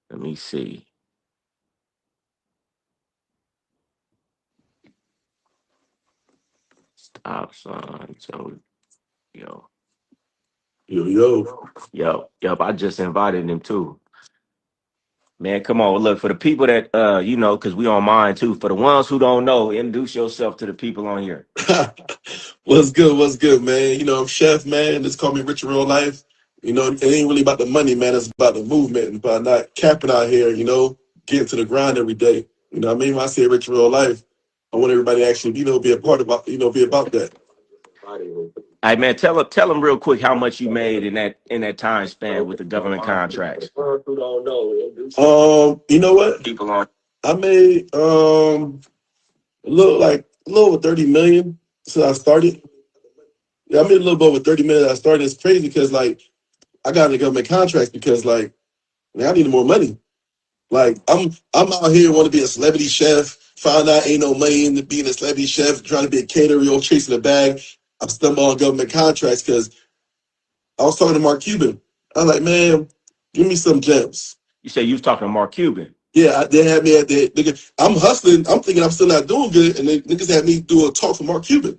Let me see. Stop sign. So, yo. Yup. I just invited him too. Man, come on. Look, for the people that because we on mine too. For the ones who don't know, introduce yourself to the people on here. What's good? What's good, man? I'm Chef, man. Just call me Rich in Real Life. It ain't really about the money, man. It's about the movement and about not capping out here, getting to the grind every day. What I mean? When I say Rich in Real Life, I want everybody to actually, be a part about, be about that. Hey man, tell them real quick how much you made in that time span with the government contracts. You know what? People on. I made a little over 30 million since I started. Yeah, I made a little bit over 30 million. I started. It's crazy because I got into government contracts because man, I needed more money. I'm out here want to be a celebrity chef. Found out ain't no money in being a celebrity chef. Trying to be a caterer, chasing a bag. I stumbled on government contracts because I was talking to Mark Cuban. I was like, man, give me some gems. You say you was talking to Mark Cuban? Yeah, they had me at the. I'm hustling. I'm thinking I'm still not doing good, and they niggas had me do a talk for Mark Cuban.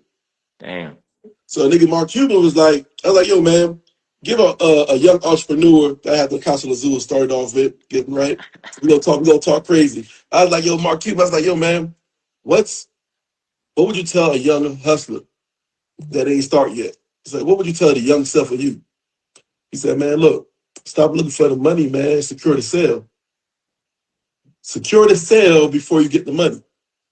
Damn. So nigga Mark Cuban was like, I was like, yo, man, give a young entrepreneur that I had the Council of Zoo started off with, getting right. We gonna talk crazy. I was like, yo, Mark Cuban, I was like, yo, man, what would you tell a young hustler that ain't start yet? He's like, what would you tell the young self of you? He said, man, look, stop looking for the money, man. Secure the sale. Secure the sale before you get the money.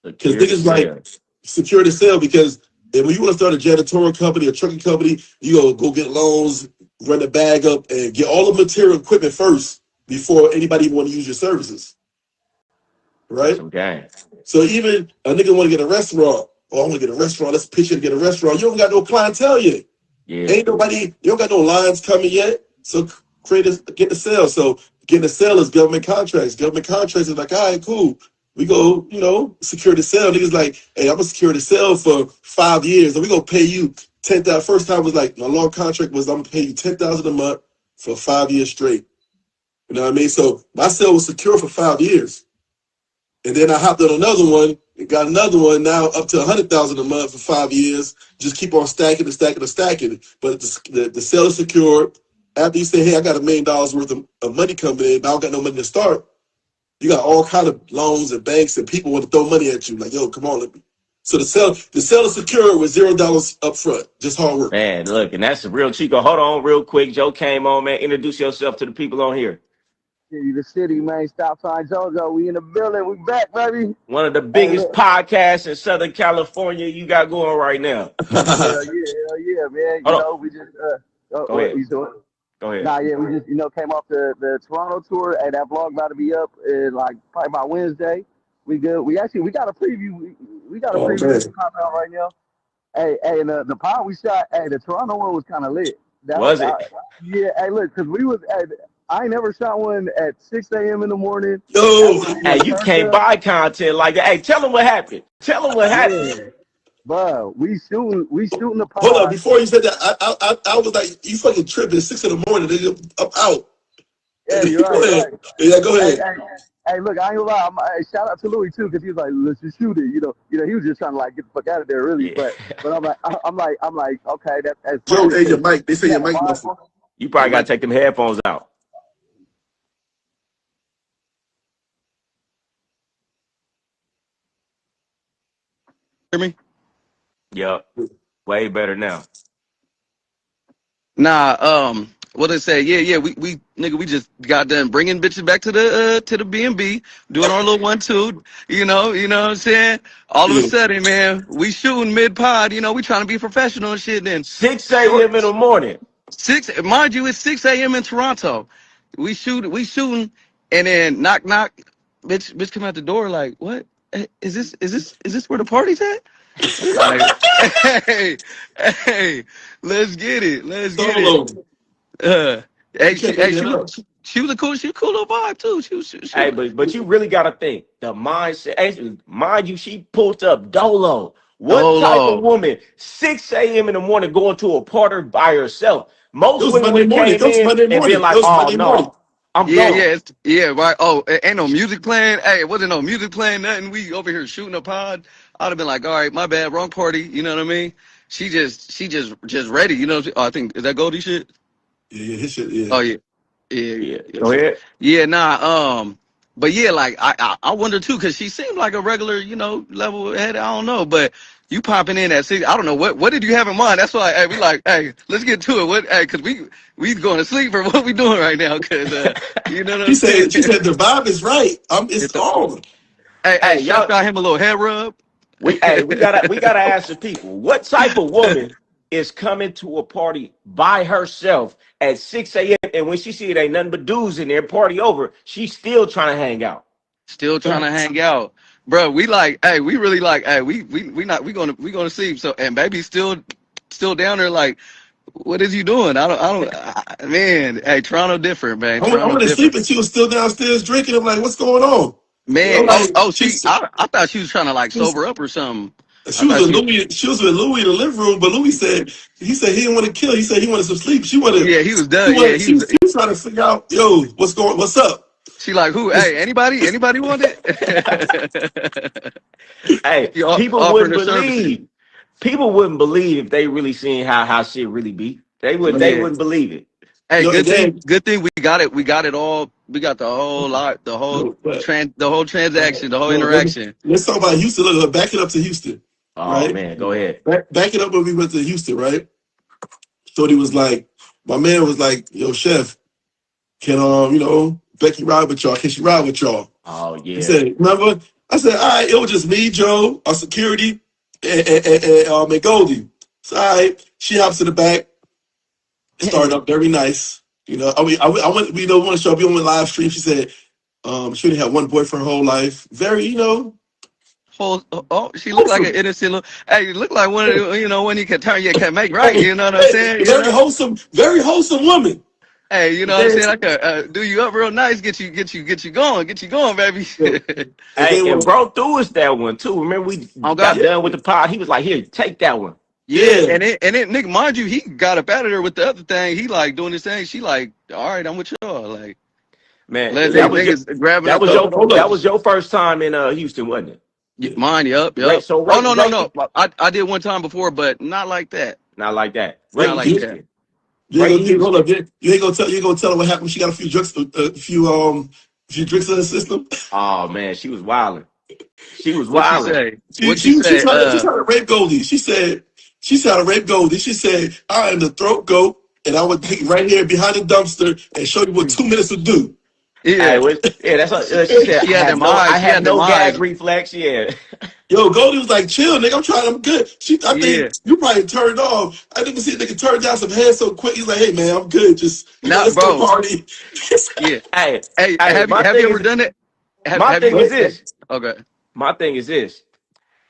Because niggas like secure the sale because when you want to start a janitorial company, a trucking company, you go get loans, run the bag up, and get all the material equipment first before anybody even want to use your services. Right? Okay. So even a nigga want to get a restaurant. Oh, I want to get a restaurant. Let's pitch it to get a restaurant. You don't got no clientele yet. Yeah. Ain't nobody, you don't got no lines coming yet. So get the sale. So getting the sale is government contracts. Government contracts is like, all right, cool. We go, secure the sale. Niggas like, hey, I'm gonna secure the sale for 5 years, and we gonna pay you 10,000. First time was like my long contract was I'm gonna pay you 10,000 a month for 5 years straight. You know what I mean? So my sale was secure for 5 years, and then I hopped on another one and got another one now up to 100,000 a month for 5 years. Just keep on stacking and stacking and stacking. But the sale is secured. After you say, hey, I got $1 million worth of money coming in, but I don't got no money to start. You got all kind of loans and banks and people want to throw money at you. Like, yo, come on, let me. So the sale is secure with $0 up front. Just hard work. Man, look, and that's a real Chico. Hold on real quick. Joe came on, man. Introduce yourself to the people on here. City2City, man. Stop sign JoJo. We in the building. We back, baby. One of the biggest podcasts in Southern California you got going right now. Hell yeah, man. We just go ahead. Go ahead. Nah, yeah, we just came off the Toronto tour, and that vlog about to be up in probably by Wednesday. We good. We got a preview. We got a preview popping out right now. Hey, and the pod we shot. Hey, the Toronto one was kind of lit. Was it? Yeah. Hey, look, because we was. I ain't never shot one at 6 a.m. in the morning. Yo, hey, you can't buy content like that. Hey, tell them what happened. Tell them what happened. Yeah. Bro, we shooting the pod. Hold on, before you said that, I was like, you fucking tripping. 6 in the morning, nigga, I'm out. Yeah, you're right. Go ahead. Right. Yeah, go ahead. Hey, look, I ain't gonna lie. Shout out to Louis too, because he was like, let's just shoot it. He was just trying to get the fuck out of there, really. Yeah. But I'm like, okay, that's. Joe, hey, your mic. They say your mic muffled. You probably gotta take them headphones out. Hear me? Yep. Way better now. Nah, what they say? Yeah, we just got done bringing bitches back to the B&B, doing our little 1-2. You know what I'm saying? All of a sudden, man, we shooting mid pod. We trying to be professional and shit. Then 6 a.m. in the morning. Mind you, it's 6 a.m. in Toronto. We shooting, and then knock, bitch come out the door like, what? Is this where the party's at? Like, hey, let's get it. She was a cool little vibe too. She was hey, but you really gotta think the mindset. Hey, mind you, she pulled up Dolo. What type of woman 6 a.m. in the morning going to a party by herself? Most women came in and be like, oh I'm Yeah, gone. yeah, right. Oh, ain't no music playing. Hey, it wasn't no music playing, nothing. We over here shooting a pod. I'd have been like, all right, my bad, wrong party. You know what I mean? She just ready. You know, oh, I think, is that Goldie shit? Yeah, his shit. Yeah. Oh yeah, yeah, Yeah. yeah, Go ahead. yeah. Nah, but yeah, like I wonder too, cause she seemed like a regular, level head. I don't know, but you popping in at 6. I don't know what did you have in mind. That's why, hey, we like, hey, let's get to it. Cause we going to sleep for what we doing right now, cause you know what She I'm saying. said, the vibe is right. It's It's on. hey, Hey, Chef y'all. got him a little head rub. We gotta ask the people what type of woman is coming to a party by herself at 6 a.m. and when she see it ain't nothing but dudes in there, party over, she's still trying to hang out. Still trying to hang out, bro. We like, hey, we really like, hey, we not we gonna sleep. So and baby still down there like, what is you doing? Man, hey, Toronto different, man. I Toronto went to sleep different, and she was still downstairs drinking. I'm like, what's going on? man. Like, I thought she was trying to like she was, sober up or something. I she was thought with she, Louis. She was with Louis in the living room, but Louis said he didn't want to kill. He said he wanted some sleep. yeah, he was done. Yeah, he was. She was trying to figure out, yo, what's up? She like, who? Hey, anybody want it? Hey, She people offering wouldn't her services. believe. People wouldn't believe if they really seen how shit really be. They Yeah. wouldn't believe it. Hey, Yo, and then good thing we got it. We got it all. We got the whole lot, yo, but the whole transaction, the whole yo, interaction. let's talk about Houston. Look, back it up to Houston, Oh right? man, go ahead. Back it up when we went to Houston, right? Shorty was like, my man was like, yo, chef, can Becky ride with y'all? Can she ride with y'all? Oh He yeah. said, remember? I said, all right, it was just me, Joe, our security, and Goldie. So all right, she hops in the back. It started up very nice. I went. We want to show up. We went live stream. She said, she only had one boyfriend her whole life. Very, She looked like an wholesome. innocent little. Hey, look like one of the, when you can turn, you can make right. Hey, You know what I'm hey, saying? very wholesome woman. Hey, you know what I'm Then, saying? I could do you up real nice, get you going, baby. and Hey, then and what? bro threw us that one too. Remember we Oh got God, done with the pod. He was like, "Here, take that one." yeah, Yeah, and it, Nick, mind you, he got up out of there with the other thing. He like doing his thing. She like, all right, I'm with y'all. Like, Man, let hey, niggas grabbing that up was the. hold up. that was your first time in Houston, wasn't it? Mine, yep, Right. yep. So Oh no, no, rate no. I did one time before, but not like that. not like that. You, Not Rating like you, that. Houston. you ain't Rating gonna hold Houston. up. You ain't gonna tell her what happened. She got a few drinks, a few drinks in her system. Oh man, she was wilding. She was What she wilding. say? She What she she she say? tried to rape Goldie. She tried to rape Goldie. She said, I am the throat goat, and I would take right here behind the dumpster and show you what 2 minutes would do. Hey, Yeah, yeah, that's what she said. she had them eyes. I She have had them no gag eyes. reflex. Yeah. Yo, Goldie was like, chill, nigga. I'm good. I think Yeah. you probably turned off. I didn't see a nigga turn down some head so quick. He's like, hey man, I'm good. Just Not let's go bro. party. Yeah. Hey, Hey, hey, have you ever done it? my Have you? thing is this. Okay. My thing is this.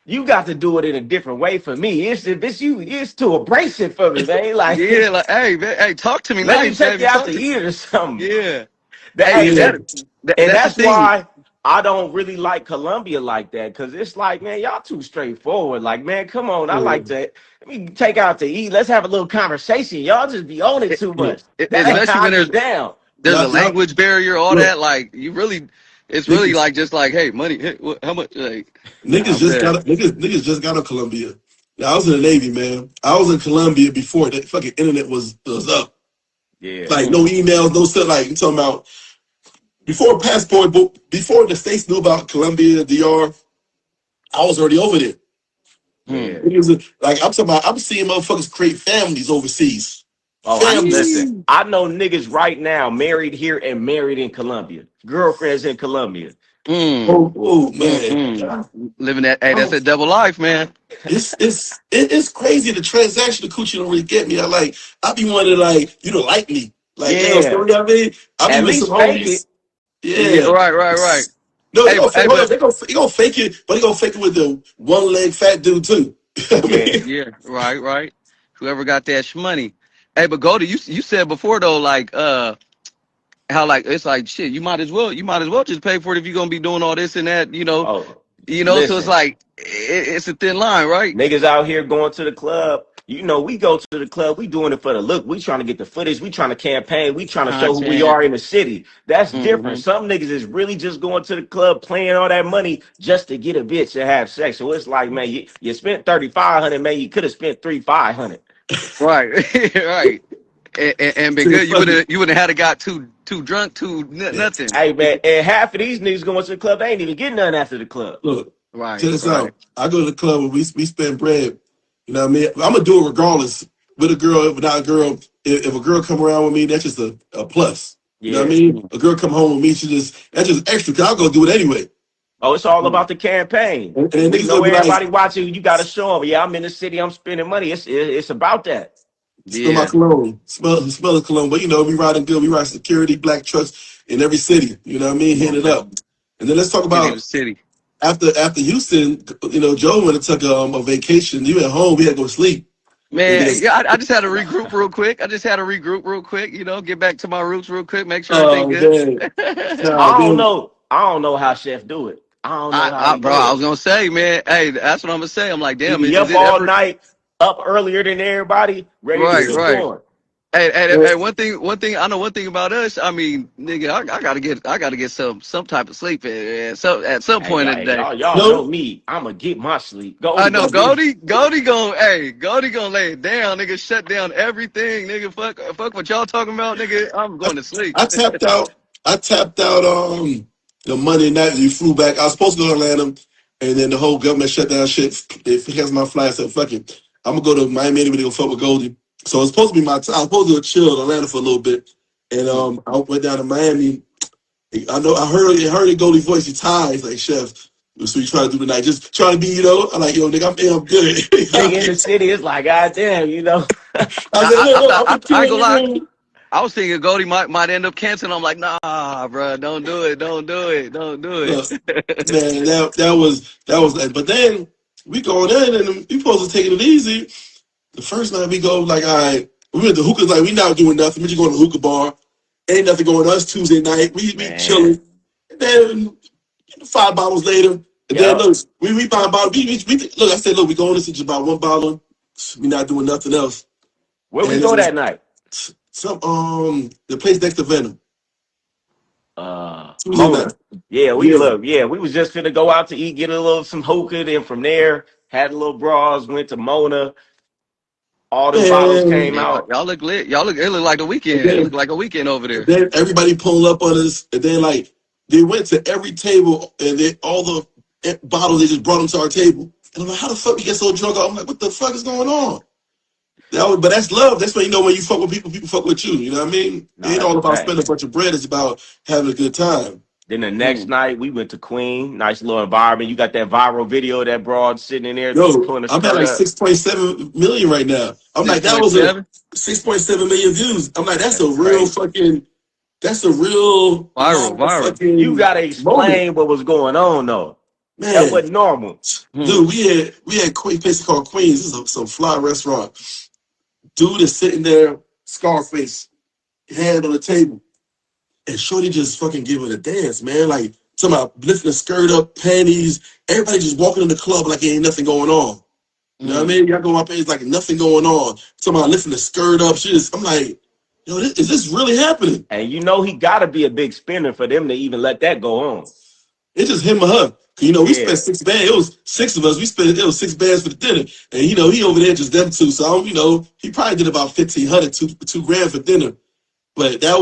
You got to do it in a different way for me. It's too abrasive for me, man. Like, Yeah. Like, hey, man, hey, talk to me let me nice, take you baby. out Talk to to. eat or something. Yeah. That, Hey, hey, Yeah. and that's the that's thing. why I don't really like Columbia like that. Cause it's like, man, y'all too straightforward. Like, man, come on. I like to let me take out to eat. Let's have a little conversation. Y'all just be on it too much. That ain't Especially how I when get down. there's a Y'all, language barrier, all look, that. Like, it's really niggas, like just like, hey, money. Hey, how much? Like, nah, niggas I'm just good. got niggas just got on Columbia. Yeah, I was in the Navy, man. I was in Columbia before the fucking internet was up. Yeah. Like no Mm, emails, no stuff. Like you talking about before passport, before the states knew about Colombia, DR. I was already over there. mm. Yeah. It was like I'm talking about. I'm seeing motherfuckers create families overseas. Oh, Families. listen, Yee. I know niggas right now married here and married in Colombia. Girlfriends in Colombia. Mm, Oh man. mm. Living that, hey, that's a double life, man. It's crazy. The transaction of coochie don't really get me. I be wanting to like you to like me. Like, yo, so Yeah. you know what I mean? I be At with some least fake homies. it. Yeah, Yeah. right. No, they Hey, gonna fake. Hold up, but they gonna fake it, but they gonna fake it with the one leg fat dude too. I Yeah. mean, yeah, right. Whoever got that shmoney. Hey, but Goldie, you said before though, like how like it's like shit. You might as well just pay for it if you're gonna be doing all this and that. Oh, So it's listen. like it's a thin line, right? Niggas out here going to the club. You know, we go to the club, we doing it for the look. We trying to get the footage, we trying to campaign, we trying to show who we Content. are in the city. That's different. Mm-hmm. Some niggas is really just going to the club, playing all that money just to get a bitch to have sex. So it's like, man, you spent 3,500, man. You could have spent 3,500. Right, right. And been good. You wouldn't have got too drunk, nothing. Hey, man, and half of these niggas going to the club, they ain't even getting nothing after the club. Look, Right, check this right. out. I go to the club and we spend bread. You know what I mean? I'm gonna do it regardless. With a girl, without a girl. If a girl come around with me, that's just a plus. You know what I Yeah. mean? A girl come home with me, that's just extra. Cause I'll go do it anyway. Oh, it's all about the campaign. And We niggas know gonna be like, everybody watching. You got to show them. Yeah, I'm in the city. I'm spending money. It's about that. smell my Yeah, cologne, smell the cologne. But you know, we riding good. We ride security, black trucks in every city. You know what I mean? Hitting it up. And then let's talk city to about city. after Houston. You know, Joe went and took a vacation. You at home, we had to go to sleep. And Man, then, yeah, I just had to regroup real quick. You know, get back to my roots real quick, make sure everything oh good. man, nah, I don't then know. I don't know how Chef do it. I don't know how he Bro, do I was it. gonna say, man, hey, that's what I'm gonna say. I'm like, He damn, be is up it all ever night, up earlier than everybody, ready to right, keep right? going. Hey, one thing I know one thing about us. I mean, nigga, I gotta get some type of sleep at some Hey, point y'all, in hey, the day. y'all know no, me. I'ma get my sleep. I Goldie know gonna get it. Goldie gonna lay it down, nigga. Shut down everything, nigga. Fuck what y'all talking about, nigga. I'm I, going to sleep. I tapped out. I tapped out. The Monday night you flew back. I was supposed to go to Atlanta, and then the whole government shut down shit. It cancelled my flight. I said, "Fuck it, I'm gonna go to Miami anyway to go fuck with Goldie." So it's supposed to be my time. I was supposed to go chill in Atlanta for a little bit, and I went down to Miami. I heard it Goldie voice. He tired. He's like, "Chef, so you try to do tonight? Just trying to be, I'm like, yo, nigga, I'm good." Nigga in the city, it's like, goddamn, you know. I said, I, "Look, I, I'm I, gonna I chill ain't in gonna your lie. room." I was thinking Goldie might end up canceling. I'm like, nah, bro, don't do it, don't do it, don't do Look, it. man, that was. But then we going in and we supposed to take it easy. The first night we go like, all right, we went to hookahs like we not doing nothing. We just going to hookah bar. Ain't nothing going on. It's Tuesday night. We Man. chilling. And then 5 bottles later, and then Yep. look, we buy bottles. Look, I said, look, we going to just about one bottle. We not doing nothing else. Where we And go then that night? some the place next to Venom. Tuesday night. Mona. Yeah, Yeah. we was just finna go out to eat, get a little some hookah, then from there, had a little bras, went to Mona. All them bottles And came Man, out. y'all look lit. It look like a weekend. It look then like a weekend over And there. then everybody pulling up on us, and then like they went to every table, and then all the bottles they just brought them to our table. And I'm like, how the fuck we get so drunk? I'm like, what the fuck is going on? But that's love. That's when you know when you fuck with people, people fuck with you. You know what I mean? It No, ain't that's all a about fact. spending a bunch of bread. It's about having a good time. Then the next Mm. night we went to Queen. Nice little environment. You got that viral video of that broad sitting in there Yo, pulling a I'm at skirt like up. 6.7 million right now. I'm Six like, that point was a seven 6.7 million views. I'm like, That's crazy. that's a real viral viral. You fucking gotta moment. explain what was going on though. That Man, wasn't normal. Hmm. dude, we had Queen place called Queens. This is some fly restaurant. Dude is sitting there, Scarface, hand on the table, and Shorty just fucking giving a dance, man. Like talking about lifting the skirt up, panties. Everybody just walking in the club like ain't nothing going on. You know what I Mm. mean? Y'all go up and it's like nothing going on. Talking about lifting the skirt up. I'm like, yo, is this really happening? And you know he gotta be a big spender for them to even let that go on. It's just him or her. We spent Yeah. 6 bands. It was six of us. It was 6 bands for the dinner. And he over there just them two. So he probably did about 1,500, two grand for dinner. But that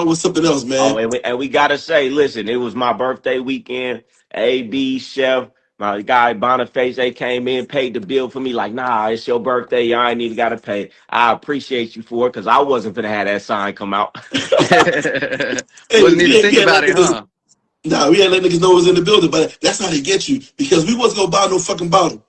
was something else, Oh, man. and we gotta say, listen, it was my birthday weekend. AB Chef, my guy Boniface, they came in, paid the bill for me. Like, nah, it's your birthday. I ain't even gotta pay. I appreciate you for it because I wasn't gonna have that sign come out. Hey, Wasn't even think we had about let it, niggas huh? nah, we had let niggas know it was in the building, but that's how they get you because we wasn't gonna buy no fucking bottle.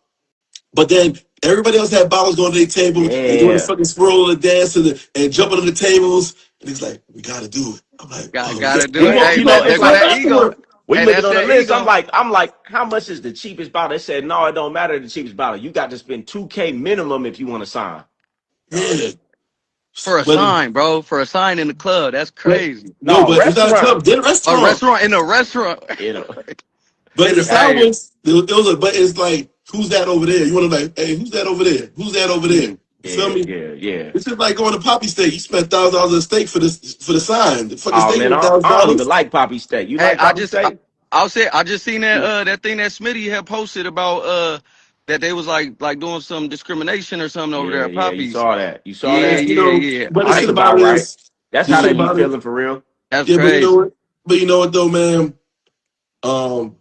But then everybody else had bottles going to their table and doing the Yeah. fucking swirl and dance and jumping on the tables. And he's like, we gotta do it. I'm like, oh, Gotta yeah. do We it. want, Hey, you We know, had to it's there go fight like that ego. afterward. we Hey, looking that's on the that list. I'm ego. like, how much is the cheapest bottle? They said, no, it don't matter the cheapest bottle. You got to spend 2K minimum if you want to sign. Yeah. For a But sign, bro. For a sign in the club. That's but crazy. no, No, but it's not a restaurant. club, dinner A restaurant. restaurant in a restaurant. You know, But In the the, sound hey, was but it's like who's that over there? You want to like, hey, who's that over there? Who's that over there? You feel Yeah, me? yeah, yeah. It's just like going to Poppy Steak. You spent $1,000 a steak for the sign. The fucking Oh steak man, was I don't even $1,000. like poppy steak. You Hey, like poppy steak? I'll say I just seen that thing that Smitty had posted about that they was like doing some discrimination or something over there Yeah, at yeah. You Poppy's. saw that. You saw Yeah, But that. you yeah, know, yeah. but the That's shit about about it right. is, That's the how shit they be about it. feeling for real. That's Yeah, crazy. but you know what though, man. Um,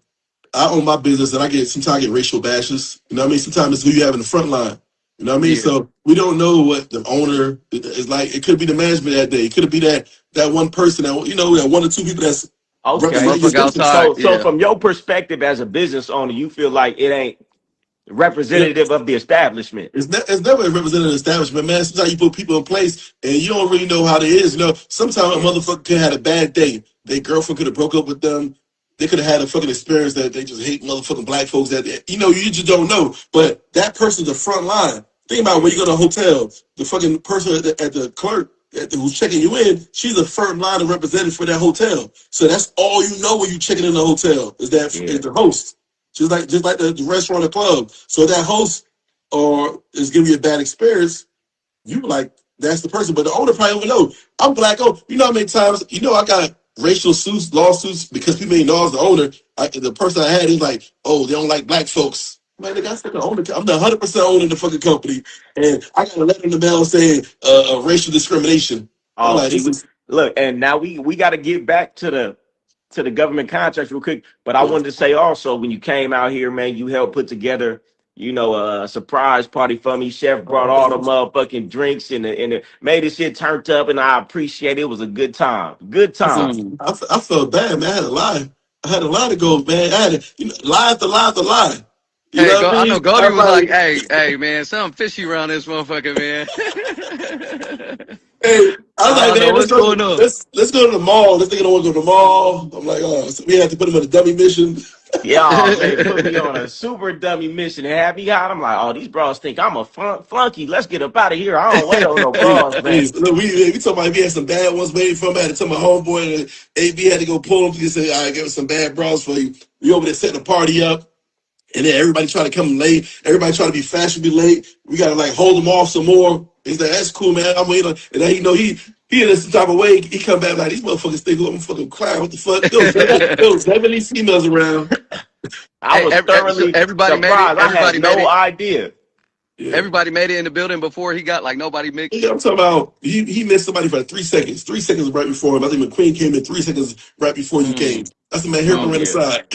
I own my business and I get sometimes I get racial bashes. You know what I mean? Sometimes it's who you have in the front line. You know what I mean? Yeah. So we don't know what the owner is like. It could be the management that day. It could be that one person that that one or two people that's The Okay. representing his motherfucker business. outside. So Yeah. from your perspective as a business owner, you feel like it ain't Yeah. representative of the establishment. It's never a representative establishment, man. Sometimes you put people in place and you don't really know how they is. You know, sometimes a Yeah. motherfucker could have had a bad day. Their girlfriend could have broke up with them. They could have had a fucking experience that they just hate motherfucking black folks. You just don't know. But that person's the front line. Think about when you go to a hotel, the fucking person at the clerk who's checking you in, she's a firm line of representative for that hotel. So that's all you know when you checking in the hotel is Yeah. the host. Just like the restaurant or club. So that host or is giving you a bad experience, you like that's the person. But the owner probably don't know. I'm black. Oh, you know how many times I got racial lawsuits because people ain't know I was the owner. The person I had is like, oh, they don't like black folks. Man, nigga, I'm the owner. I'm the 100% owner of the fucking company, and I got a letter in the mail saying racial discrimination. I'm Oh, like, see, this is look, and now we got to get back to the government contracts real quick. But I wanted to say also, when you came out here, man, you helped put together, a surprise party for me. Chef brought all the motherfucking drinks and made this shit turned up, and I appreciate it. It was a good time. Good time. Mm. I felt bad, man. I had a lie. I had a lie to go, man. I had to, lie after lie after lie. You Hey, know what I I mean? know Goldie I'm was like, like, hey, man, something fishy around this motherfucker, man. hey, I was I like, don't know man, what's going on. let's go to the mall. This nigga don't want to go to the mall. I'm like, oh, so we had to put him on a dummy mission. Yeah, man, put me on a super dummy mission and have me out. I'm like, oh, these bros think I'm a flunky. Let's get up out of here. I don't wait on no Hey, bros, hey, man. so look, we talking about we had some bad ones waiting for him. I had to tell my homeboy and AB had to go pull him. He said, all right, give us some bad bras for you. We over there setting the party up. And then everybody try to come late. Everybody try to be fashionably late. We gotta like hold them off some more. He's like, that's cool, man. I'm waiting. And then he in this type of way. He come back like these motherfuckers think I'm fucking crying. What the fuck? There was 70 females around. I Hey, was so thoroughly everybody made it. surprised. I had no idea. Yeah. Everybody made it in the building before he got like nobody mixed. Yeah, I'm talking about he missed somebody for 3 seconds. 3 seconds right before him. I think McQueen came in 3 seconds right before you came. Mm. That's the man here Oh from the yeah. side.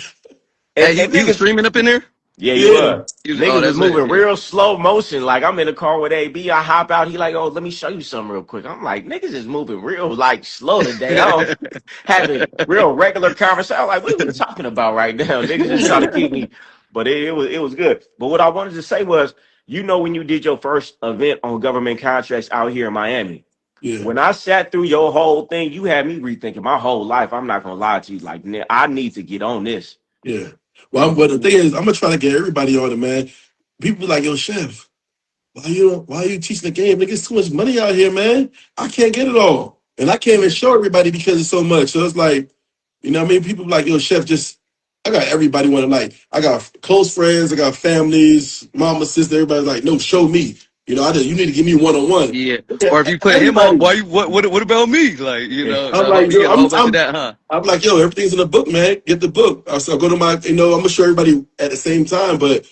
Hey, And he was niggas, streaming up in there. yeah, he Yeah. was. Oh, Niggas was that's it. moving Yeah. real slow motion. Like I'm in the car with AB. I hop out. He like, oh, let me show you something real quick. I'm like, niggas is moving real like slow today. I don't having real regular conversation. I'm like, what are we talking about right now? Niggas just trying to keep me. But it was good. But what I wanted to say was, when you did your first event on government contracts out here in Miami. Yeah. When I sat through your whole thing, you had me rethinking my whole life. I'm not gonna lie to you. Like, I need to get on this. Yeah. Well, the Mhm. thing is, I'm gonna try to get everybody on it, man. People be like, yo, chef, why you teaching the game? Nigga, it's too much money out here, man. I can't get it all. And I can't even show everybody because it's so much. So it's like, what I mean? People be like, yo, chef, I got everybody want to like, I got close friends, I got families, mama, sister, everybody's like, no, show me. You need to give me one-on-one. Yeah. Yeah, Or if you put him on, everybody. why you what about me? Like, Yeah. I'm like, you yo, get a whole bunch of that, huh? I'm like, yo, everything's in the book, man. Get the book. So I go to my, I'm gonna show everybody at the same time, but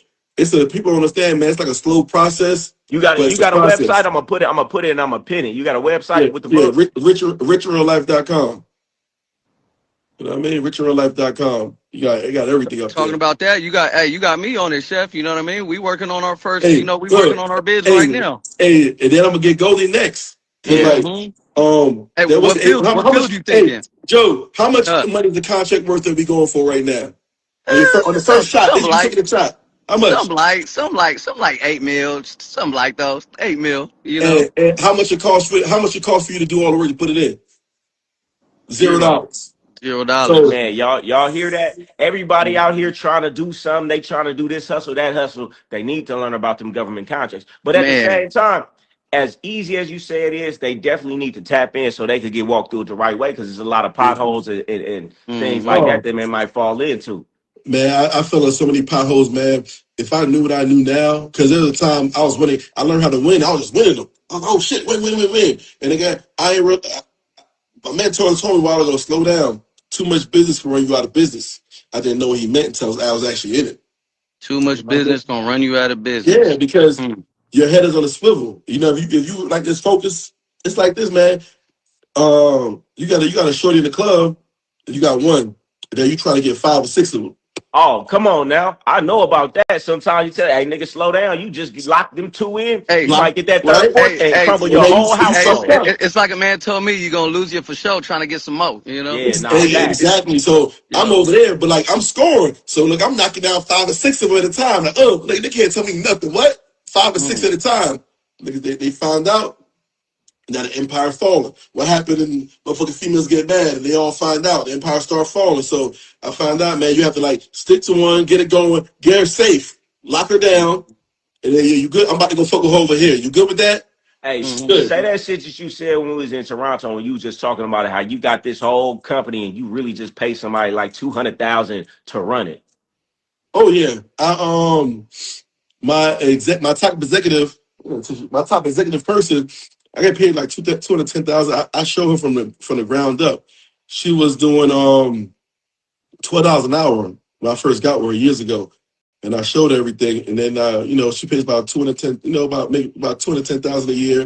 people don't understand, man. It's like a slow process, You got it. but You it's a got a website. process. I'm gonna put it, and I'm gonna pin it. You got a Yeah, website with the yeah. book. Richreallife.com. You know what I mean? Richreallife.com. You got everything up Talking there. about that, you got me on it, chef. You know what I mean? We working on our first, Hey, we working look, on our bids right hey, now. hey, and then I'm gonna get Goldie next. Cause Yeah. like, Hmm. Hey, there was what how much? field you Hey, thinking? Joe, how much Uh, money is the contract worth that we going for right now? On the first some shot, some you like taking the shot. How some much? like some like 8 mil, something like those 8 mil. And how much it cost for you to do all the work to put it in? zero Zero, dollars. $0. So Man, y'all hear that? Everybody out here trying to do something. They trying to do this hustle, that hustle. They need to learn about them government contracts. But at the Man, same time, as easy as you say it is, they definitely need to tap in so they could get walked through it the right way because there's a lot of yeah. potholes and things like hmm that Oh, that man might fall into. Man, I fell in so many potholes, man. If I knew what I knew now, because there was a time I was winning, I learned how to win. I was just winning them. I was like, oh shit, win. And again, my mentor told me a while ago, slow down. Too much business can run you out of business. I didn't know what he meant until I was actually in it. Too much business gonna run you out of Yeah, business. because Mm. your head is on a swivel. You know, if you like this focus, it's like this, man. You got a shorty in the club, and you got one. And then you try to get 5 or 6 of them. Oh, come on now. I know about that. Sometimes you tell, hey, nigga, slow down. You just lock them two in. Hey, You might get that third, Right? fourth, hey, and hey, crumble And your then whole you hey! fucked household. up. It's like a man told me you're gonna lose you for sure trying to get some more. You know? Yeah, nah, facts. Exactly. So I'm Yeah. over there, but like I'm scoring. So look, I'm knocking down 5 or 6 of them at a time. Like, oh, they can't tell me nothing. What? 5 or 6 Mm. at a time. Niggas, they found out. Now the empire falling. What happened? And motherfucking females get mad, and they all find out. The empire start falling. So I found out, man, you have to like stick to one, get it going, get her safe, lock her down, and then you good. I'm about to go fuck her over here. You good with that? Hey, Hmm. Good. say that shit that you said when we was in Toronto and you was just talking about it, how you got this whole company and you really just pay somebody like 200,000 to run it. Oh yeah. My top executive person, I got paid like 210,000. I show her from the ground up. She was doing $12 an hour when I first got her years ago, and I showed her everything. And then she pays about 210, about maybe about 210,000 a year.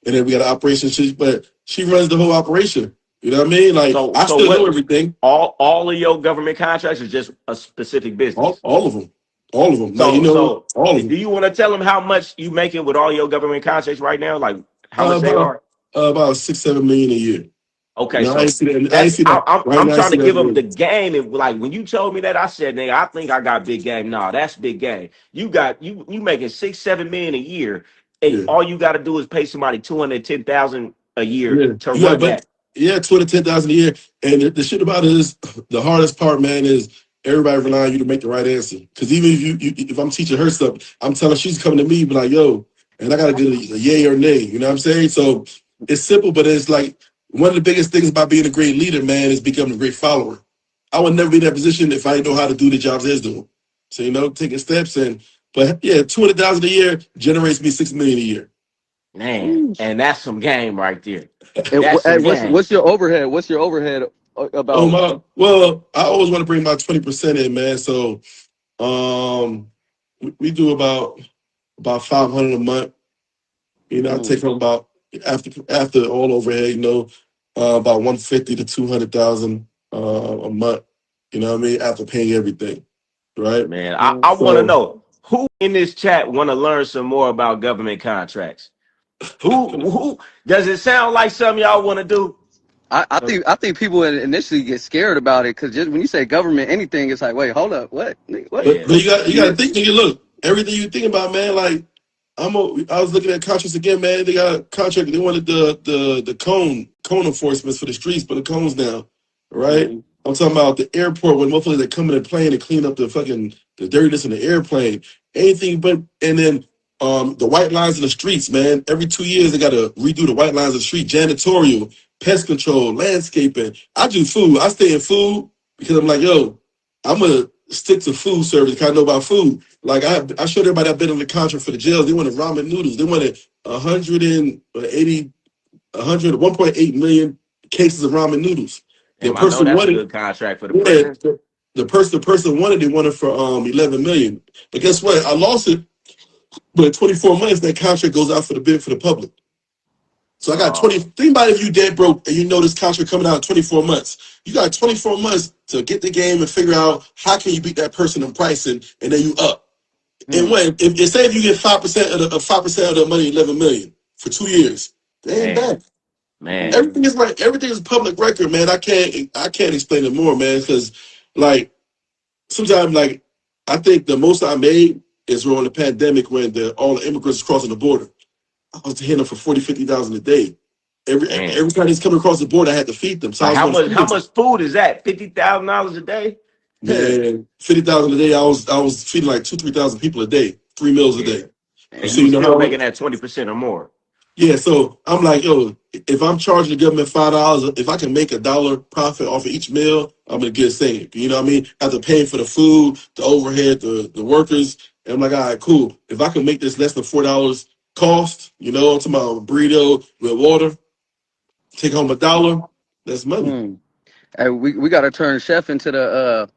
And then we got an operation. But she runs the whole operation. You know what I mean? Like So I so still know what everything. all of your government contracts is just a specific business. All of them. All of them. Like So all of do them. you want to tell them how much you making with all your government contracts right now? Like how much they About are? about 6-7 million a year. Okay, No, I ain't so see that. I ain't that's see that. Right I'm now, I trying see to that give them yet. the game. And like when you told me that, I said, nigga, I think I got big game. Nah, that's big game. You got you making 6-7 million a year, and Yeah. all you got to do is pay somebody 210,000 a year Yeah. to Yeah. run But that. yeah, 20 10,000 a year. And the shit about it is the hardest part, man, is everybody relying on you to make the right answer. Because even if I'm teaching her stuff, I'm telling her she's coming to me, be like, yo, and I gotta get a yay or nay. You know what I'm saying? So it's simple, but it's like one of the biggest things about being a great leader, man, is becoming a great follower. I would never be in that position if I didn't know how to do the jobs they're doing. So taking steps and but yeah, 200,000 a year generates me 6 million a year. Man, and that's some game right there. And That's hey, some game. what's your overhead? What's your overhead Oh about? my! Well, I always want to bring about 20% in, man. So we do about 500 a month. I Mm. take home about after all overhead. About 150 to 200,000 a month. You know what I mean? After paying everything, right? Man, Mm. I want to So know who in this chat want to learn some more about government contracts. Who does it sound like something y'all want to do? I think people initially get scared about it because just when you say government anything, it's like, wait, hold up, what? What? but Yeah, you got to think, nigga. Look, everything you think about, man. Like I was looking at contracts again, man. They got a contract. They wanted the cone enforcements for the streets, but the cones now, right? Mm-hmm. I'm talking about the airport when motherfuckers that come in the plane and clean up the dirtiness in the airplane. Anything but and then the white lines in the streets, man. Every 2 years they gotta redo the white lines of the street, janitorial, pest control, landscaping. I do food. I stay in food because I'm like, yo, I'm gonna stick to food service because I know about food. Like I showed everybody I've been on the contract for the jails. They wanted ramen noodles. They wanted 180, 1.8 million cases of ramen noodles. The damn, I know person that's a wanted, good contract for the yeah, prison. the person wanted for 11 million. But guess what? I lost it. But in 24 months, that contract goes out for the bid for the public. So I got 20. Oh Think about if you dead broke and you know this contract coming out in 24 months. You got 24 months to get the game and figure out how can you beat that person in pricing, and then you up. And Mm. when if say if you get 5% of the 5% of the money, 11 million for 2 years, they ain't man, bad. man, Mm. Everything is right. Everything is public record, man. I can't explain it more, man. Because like sometimes like I think the most I made is during the pandemic when all the immigrants crossing the border. I was hitting them for 40, 50,000 a day. man. Every time he's coming across the border, I had to feed them. So I Like was going to feed how them. much food is that? $50,000 a day? Yeah, Man, 50,000 a day. I was feeding like 2 3,000 people a day, 3 meals a yeah. day. And So you were you know still how? making that 20% or more. Yeah, so I'm like, yo, if I'm charging the government $5, if I can make $1 profit off of each meal, I'm in good shape. You know what I mean? After paying for the food, the overhead, the workers, and I'm like, all right, cool. If I can make this less than $4 cost, you know, I'm talking about a burrito with water, take home $1, that's money. Mm. Hey, we got to turn Chef into the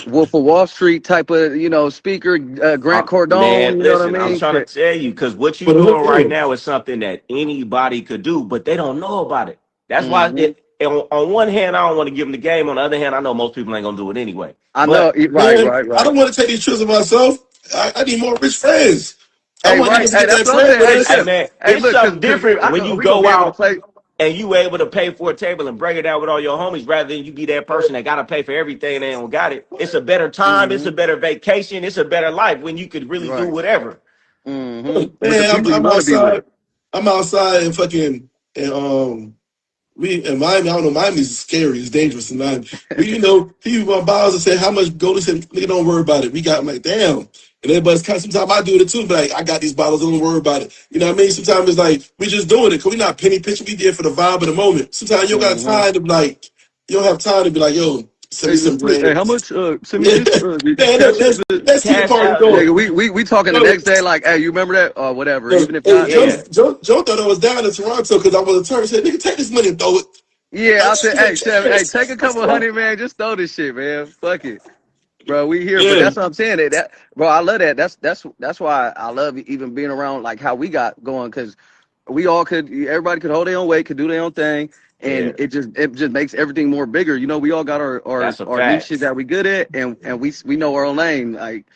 Wolf of Wall Street type of, speaker, Grant Cardone. Man, You know what I listen, I'm mean? trying to tell you because what you're But look doing right here, now is something that anybody could do, but they don't know about it. That's why Hmm. on one hand, I don't want to give them the game. On the other hand, I know most people ain't gonna do it anyway. I know. But Right, man, right, I right. don't want to take these trips with myself. I need more rich friends. I Hey, want right. niggas to Hey, get that's that what I'm bread, saying. Hey, man. hey Chef. man, Hey, it's look, something because we different I when know you we gonna go be able to out play. and you able to pay for a table and break it down with all your homies rather than you be that person that gotta pay for everything and they don't got it. It's a better time, it's Hmm. a better vacation, it's a better life when you could really do Right. whatever. Hmm. Look, With the man, people you I'm want to be with. outside. I'm outside and fucking and we in Miami. I don't know. Miami's scary. It's dangerous. And we, you know, people run by us and say how much gold. He said, "Nigga, don't worry about it. We got." I'm like, damn. And everybody's kind. Sometimes I do it too, but like, I got these bottles. Don't worry about it. You know what I mean? Sometimes it's like we just doing it because we not penny pitching. We there for the vibe of the moment. Sometimes you don't got Hmm. time to be like. You don't have time to be like, yo, send me Hey, some hey, bread. how much? Send me Yeah, this. man. Cash up. Let's keep the Cash party out, going. Nigga, we talking the Yo, next day. Like, hey, you remember that or whatever? yo, Even if hey, not, yeah. Joe thought I was down in Toronto because I was a turn. Said, nigga, take this money and throw it. yeah. I I said, didn't hey, get a Chef, hey, chance. take a couple hundred, man. Just throw this shit, man. Fuck it. Bro, we here, but Yeah, that's what I'm saying. Bro, I love that. That's why I love even being around like how we got going because everybody could hold their own weight, could do their own thing, Yeah, and it just makes everything more bigger. We all got our that's a niches fact. that we good at, and we know our own lane. Like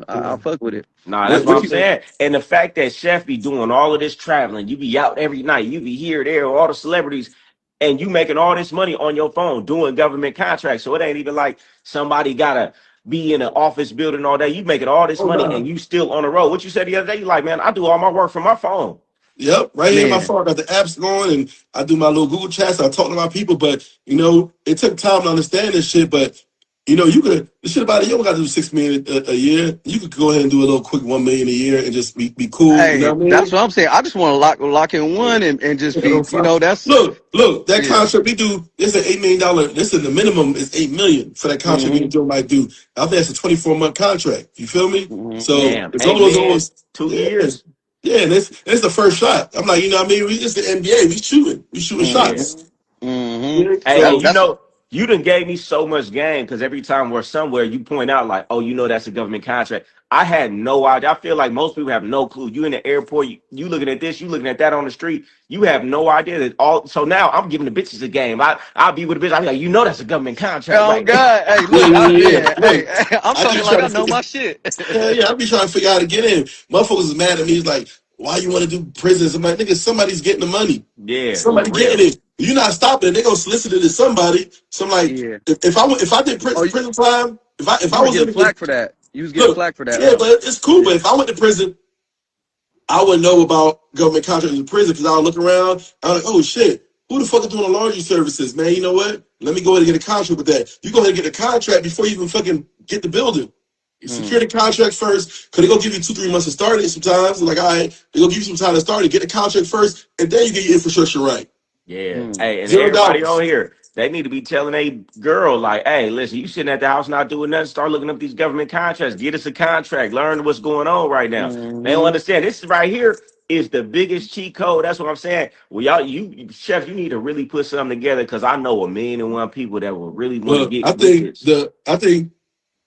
I fuck with it. Nah, that's What what what I'm you? saying. And the fact that Chef be doing all of this traveling, you be out every night, you be here, there, all the celebrities, and you making all this money on your phone doing government contracts. So it ain't even like somebody gotta be in an office building all day. You making all this oh money no. and you still on the road. What you said the other day, you like, man, I do all my work from my phone. Yep, right here in my Man, phone. I got the apps going, and I do my little Google chats. I talk to my people, but it took time to understand this shit. But you could the shit about it. You don't got to do 6 million a year. You could go ahead and do a little quick 1 million a year and just be cool. You know hey, what I that's mean? what I'm saying. I just want to lock in Yeah. one and just Yeah, no be. fuck. That's Look, that yeah. contract we do. This is an $8 million. This is the minimum is 8 million for that contract. Me Hmm. and Joe might do. I think that's a 24-month contract. You feel me? Hmm. So Damn, the goal is amen. always, Two yeah. years. Yeah, and it's the first shot. I'm like, you know what I mean? It's the NBA. We shooting Yeah. shots. Hmm. Hmm. Yeah. Hey, That's and So that's you done gave me so much game because every time we're somewhere, you point out like, oh, that's a government contract. I had no idea. I feel like most people have no clue. You in the airport, you looking at this, you looking at that on the street. You have no idea that all. So now I'm giving the bitches a game. I'll be with a bitch. I'll be like, that's a government contract, oh right? God. Hey, yeah, look, yeah, yeah. man. Look, Hey, I'm I be talking like trying I to know figure. my shit. Yeah, I be trying to figure out how to get in. Motherfuckers is mad at me. It's like, why you want to do prisons? I'm like, nigga, somebody's getting the money. Yeah, for Somebody real. getting it. You're not stopping it. They gonna solicit it to somebody. So I'm like, Yeah. if I did Oh, prison time, if you I was was getting in it, flack for that. You was getting look, flack for that, yeah, huh? but it's cool. But if I went to prison, I wouldn't know about government contracts in prison because I would look around. I'm like, oh shit, who the fuck is doing the laundry services, man? You know what? Let me go ahead and get a contract with that. You go ahead and get a contract before you even fucking get the building. You Hmm. secure the contract first, because they gonna give you 2-3 months to start it sometimes. Like, all right, they gonna give you some time to start it, get the contract first, and then you get your infrastructure right. Yeah. Hmm. Hey, and Zero everybody on dollars. here, they need to be telling a girl, like, hey, listen, you sitting at the house not doing nothing, start looking up these government contracts, get us a contract, learn what's going on right now. They don't Hmm. understand. This right here is the biggest cheat code. That's what I'm saying. Well, Chef, you need to really put something together because I know 1,000,001 people that will really want to But get with this. I think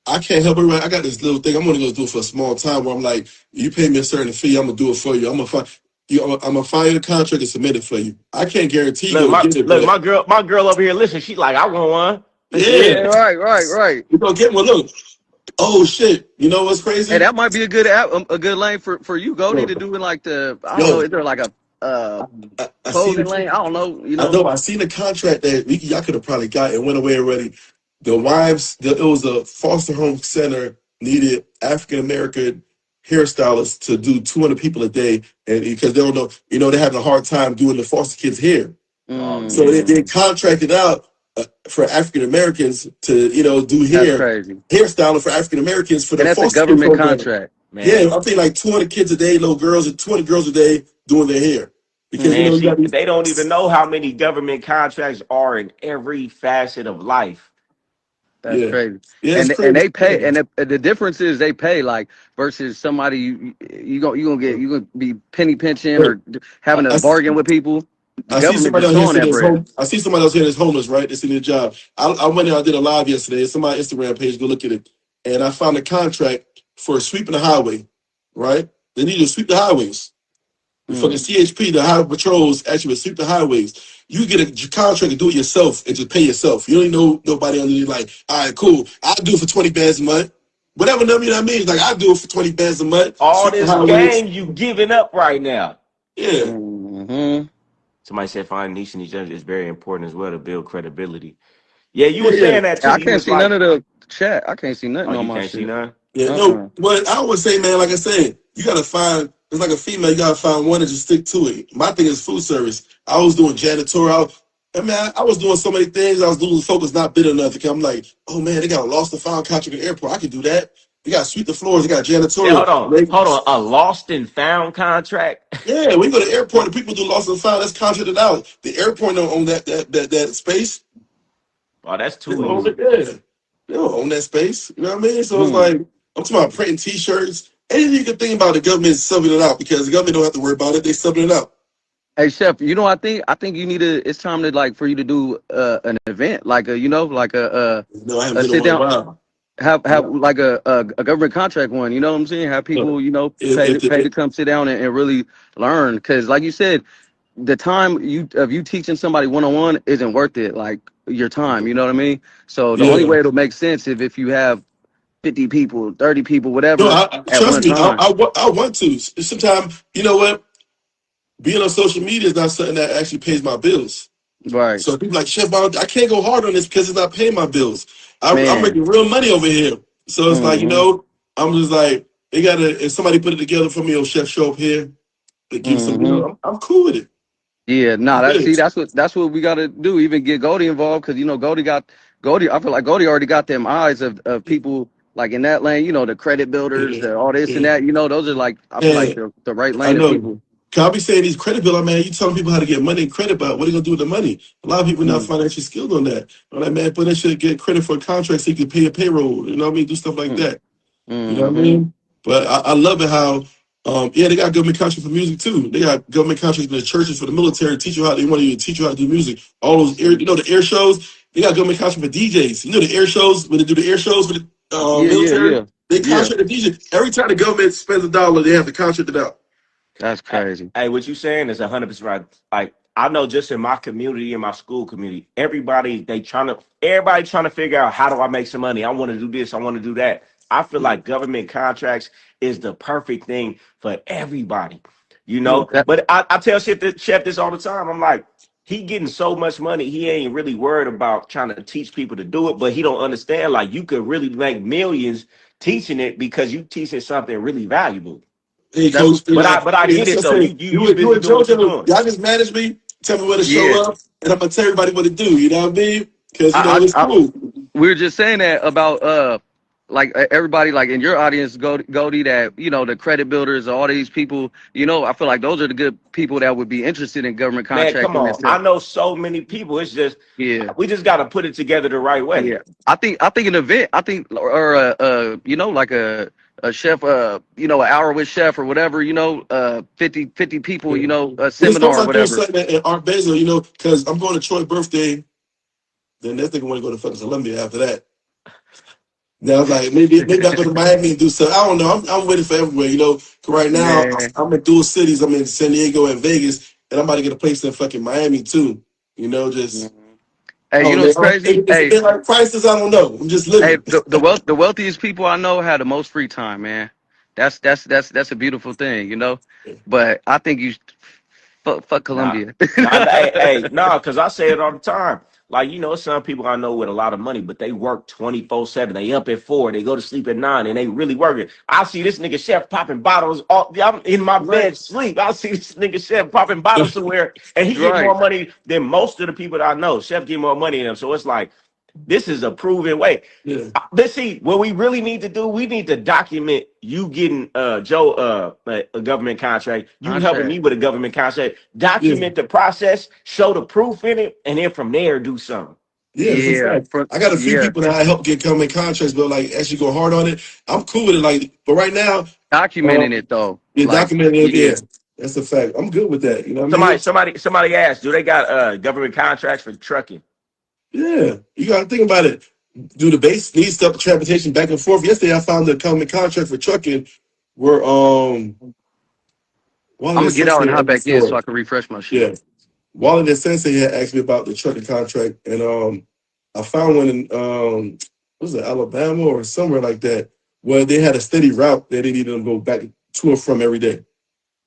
I can't help it. Right, I got this little thing. I'm gonna go do it for a small time where I'm like, you pay me a certain fee, I'm gonna do it for you. I'm gonna find a contract and submit it for you. I can't guarantee you Look, gonna get it, but my girl over here, listen, she like, I want one. yeah, Yeah, right. you're gonna get one. Look, oh shit, you know what's Hey, crazy? that might be a good a good lane for you, Goldie, Yo, to do in like I don't know, yo, is there like a I see clothing the lane? I don't know, I know I seen the contract that y'all could have probably got and went away already. It was a foster home center needed African American hairstylists to do 200 people a day, and because they don't know, they're having a hard time doing the foster kids' hair. Oh So Mm, they yeah. contracted out for African Americans to do that's crazy. hairstyling for African Americans for And the that's a foster kid government program. contract. Yeah, Man. I think like 200 kids a day, little girls, and 20 girls a day doing their hair because Man, you got see, these. they don't even know how many government contracts are in every facet of life. That's Yeah, crazy. yeah, it's And crazy. they pay, and the difference is they pay like versus somebody you gonna be penny pinching But or having a I, bargain with people. The I see government somebody just out here throwing saying that there's bread. home. I see somebody else here that's homeless, right? That's in their job. I went out, I did a live yesterday. It's on my Instagram page. Go look at it. And I found a contract for sweeping the highway, right? They need to sweep the highways. The fucking Mm. CHP, the highway patrols, actually will sweep the highways. You get a contract and do it yourself and just pay yourself. You don't know nobody under you. Like, all right, cool. I'll do it for 20 bands a month. Whatever number, you know what I mean? Like, I'll do it for 20 bands a month. All Sweep the this highways. game you giving up right now. Yeah. Hmm. Somebody said finding niche in each other is very important as well to build credibility. Yeah, you Yeah, were yeah. saying that too. I You can't was see none like, of the chat. I can't see oh, nothing on you my can't see shit. none? Yeah, no, Uh-uh. but I would say, man, like I said, you gotta find. It's like a female. You gotta find one and just stick to it. My thing is food service. I was doing janitorial. I was doing so many things. I was losing focus, not bitter enough. Because I'm like, oh man, they got a lost and found contract in the airport. I can do that. They got to sweep the floors. They got Say, janitorial. hold on. A lost and found contract? Yeah, when you go to the airport, the people do lost and found. That's contracted out. The airport don't own that space. Oh, that's They too don't own easy. it. Yeah, they don't own that space. You know what I mean? So it's Mm. like I'm talking about printing T-shirts. Anything you can think about, the government is subbing it out because the government don't have to worry about it. They subbing it out. Hey chef, I think you need to. It's time to like for you to do an event like a like No, I haven't a done sit one in a down. while. Have like a government contract one, you know what I'm saying? Have Look, people, if pay to the, come sit down and really learn. Cause like you said, the time of you teaching somebody one on one isn't worth it, like your time, you know what I mean? So the only yeah, way it'll make sense if you have 50 people, 30 people, no, whatever at trust one me, time. I want to. Sometimes, you know what? Being on social media is not something that actually pays my bills. Right. So people like, Chef, I can't go hard on this because it's not paying my bills. I'm Man. making real money over here. So it's like, Hmm. I'm just like, they gotta, if somebody put it together for me, or Chef show up here, to give some, Hmm. I'm cool with it. Yeah, nah, I'm that's good. see, that's what we gotta do. Even get Goldie involved because Goldie. I feel like Goldie already got them eyes of people like in that lane. The credit builders, Yeah, all this and yeah. that. Those are like I feel like Yeah, the right I lane of know. people. Cause I be saying these credit bill, man, you telling people how to get money and credit, but what are you gonna do with the money? A lot of people not Mm, financially skilled on that. I'm like, man, put that shit, get credit for a contract so you can pay a payroll. You know what I mean? Do stuff like mm, that. You know what I mm-hmm. mean? But I love it how, yeah, they got government contracts for music too. They got government contracts in the churches for the military, teach you how they want to teach you how to do music. All those air, the air shows, they got government contracts for DJs. The air shows when they do the air shows for the Yeah, yeah, military, yeah, they yeah. contract the DJ. Every time the government spends a dollar, they have to contract it out. That's Hey, crazy. hey, what you saying is 100% right. Like I know, just in my community, in my school community, everybody trying to figure out how do I make some money. I want to do this. I want to do that. I feel Yeah, like government contracts is the perfect thing for everybody. yeah, That But I tell Chef this all the time. I'm like, he getting so much money, he ain't really worried about trying to teach people to do it. But he don't understand, like, you could really make millions teaching it because you teaching something really valuable. hey, that's what. coach. Be like, But I hey, get that's it what I though. say. You You busy and doing what you're JoJo, doing. y'all just manage me. Tell me where to Yeah. show up, and I'm gonna tell everybody what to do. You know what I mean? Because I, it's I cool. we were just saying that about like everybody like in your audience Goldie that the credit builders all these people I feel like those are the good people that would be interested in government Man, come contracting and on. I stuff. know so many people. It's just Yeah. we just got to put it together the right way. Yeah, I think an event, or like a chef, an hour with chef or whatever, 50 people, Yeah. a Let's talk seminar or about doing whatever. something at Art Basel, because I'm going to Troy's birthday. Then that nigga want to go to fucking Columbia after that. Now, like, maybe I go to Miami and do something. I don't know. I'm waiting for everywhere, 'cause right now, Man. I'm in dual cities. I'm in San Diego and Vegas, and I'm about to get a place in fucking Miami, too. Just, Mhm. Hey, oh, man. what's crazy? It's a bit like prices. I don't know. I'm just Hey, living. the wealthiest people I know have the most free time, man. That's a beautiful thing, But I think you fuck Nah, Columbia. nah, because I say it all the time. Like, some people I know with a lot of money, but they work 24/7. They up at 4, they go to sleep at 9, and they really working. I see this nigga chef popping bottles. I'm in my Right, bed sleep. I see this nigga chef popping bottles somewhere, and he get more right. money than most of the people that I know. Chef get more money than them. So it's like, This is a proven way. Yeah. Let's see. What we really need to do, we need to document you getting Joe a government contract, you helping me with a government contract. Yeah. Document the process, show the proof in it, and then from there do something. Yeah, that's a fact. I got a few people that I help get government contracts, but like actually go hard on it. I'm cool with it. Like, but right now, Documenting it though. yeah, Like, documenting it. Yeah, that's a fact. I'm good with that. You know what I mean? Somebody asked, do they got government contracts for trucking? Yeah, you got to think about it. Do the base need stuff transportation back and forth? Yesterday, I found the government contract for trucking where I'm gonna get out and hop back in so I can refresh my shit. Yeah, Wally the Sensei had asked me about the trucking contract, and I found one in was it Alabama or somewhere like that, where they had a steady route that they needed them to go back to and from every day.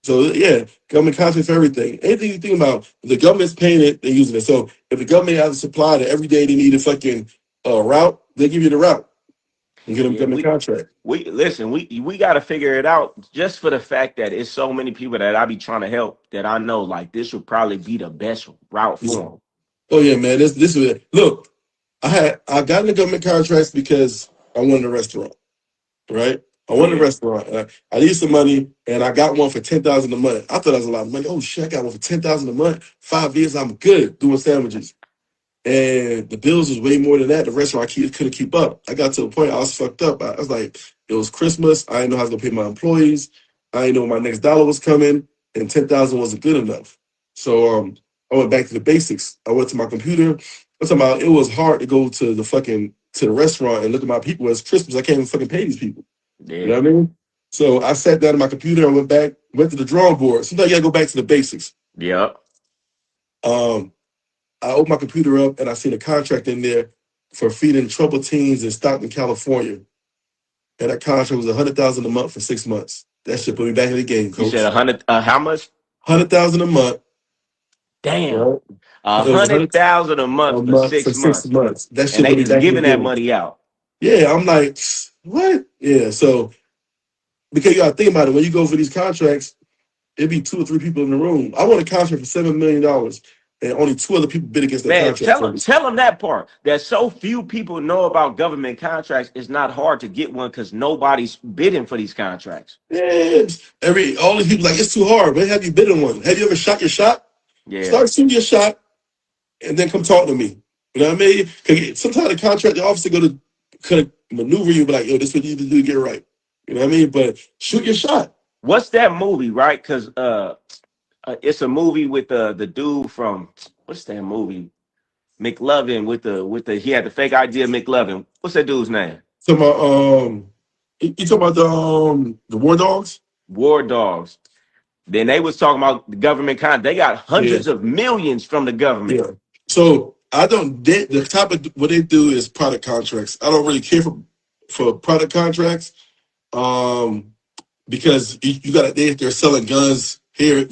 So yeah, government contract for everything. Anything you think about, if the government's paying it, they're using it. So if the government has a supply that every day they need a fucking route, they give you the route and get them government contract. We got to figure it out just for the fact that it's so many people that I be trying to help that I know like this would probably be the best route for them. Oh yeah, man. This is it. Look, I got in the government contracts because I wanted a restaurant, right? I wanted a restaurant. I need some money, and I got one for $10,000 a month. I thought that was a lot of money. Oh shit, I got one for $10,000 a month. 5 years, I'm good doing sandwiches. And the bills was way more than that. The restaurant couldn't keep up. I got to a point I was fucked up. I was like, it was Christmas. I didn't know how I was gonna pay my employees. I didn't know my next dollar was coming, and 10,000 wasn't good enough. So I went back to the basics. I went to my computer. I'm talking about it was hard to go to the restaurant and look at my people. It's Christmas. I can't even fucking pay these people. Yeah. You know what I mean? So I sat down at my computer and went to the drawing board. Sometimes you gotta go back to the basics. Yeah. I opened my computer up and I seen a contract in there for feeding troubled teens in Stockton, California. And that contract was $100,000 a month for 6 months. That shit put me back in the game, coach. You said 100. How much? $100,000 a month. Damn. Right? 100,000 a month for 6 months. That shit and they put me just back giving in the that game. money out. Yeah, I'm like, what? Yeah, so because you gotta think about it, when you go for these contracts, it'd be 2 or 3 people in the room. I want a contract for $7 million, and only 2 other people bid against that contract. Tell them that part. That so few people know about government contracts. It's not hard to get one because nobody's bidding for these contracts. Yeah, all these people like it's too hard. When have you bid on one? Have you ever shot your shot? Yeah. Start shooting your shot, and then come talk to me. You know what I mean? Because sometimes the contract officer could maneuver you, but like, yo, this is what you need to do to get right. You know what I mean? But shoot your shot. What's that movie, right? Because it's a movie with the dude from what's that movie? McLovin with the he had the fake idea of McLovin. What's that dude's name? You talking about the War Dogs? War Dogs. Then they was talking about the government They got hundreds of millions from the government. Yeah. So the type of what they do is product contracts. I don't really care for product contracts. Because you got they're selling guns here,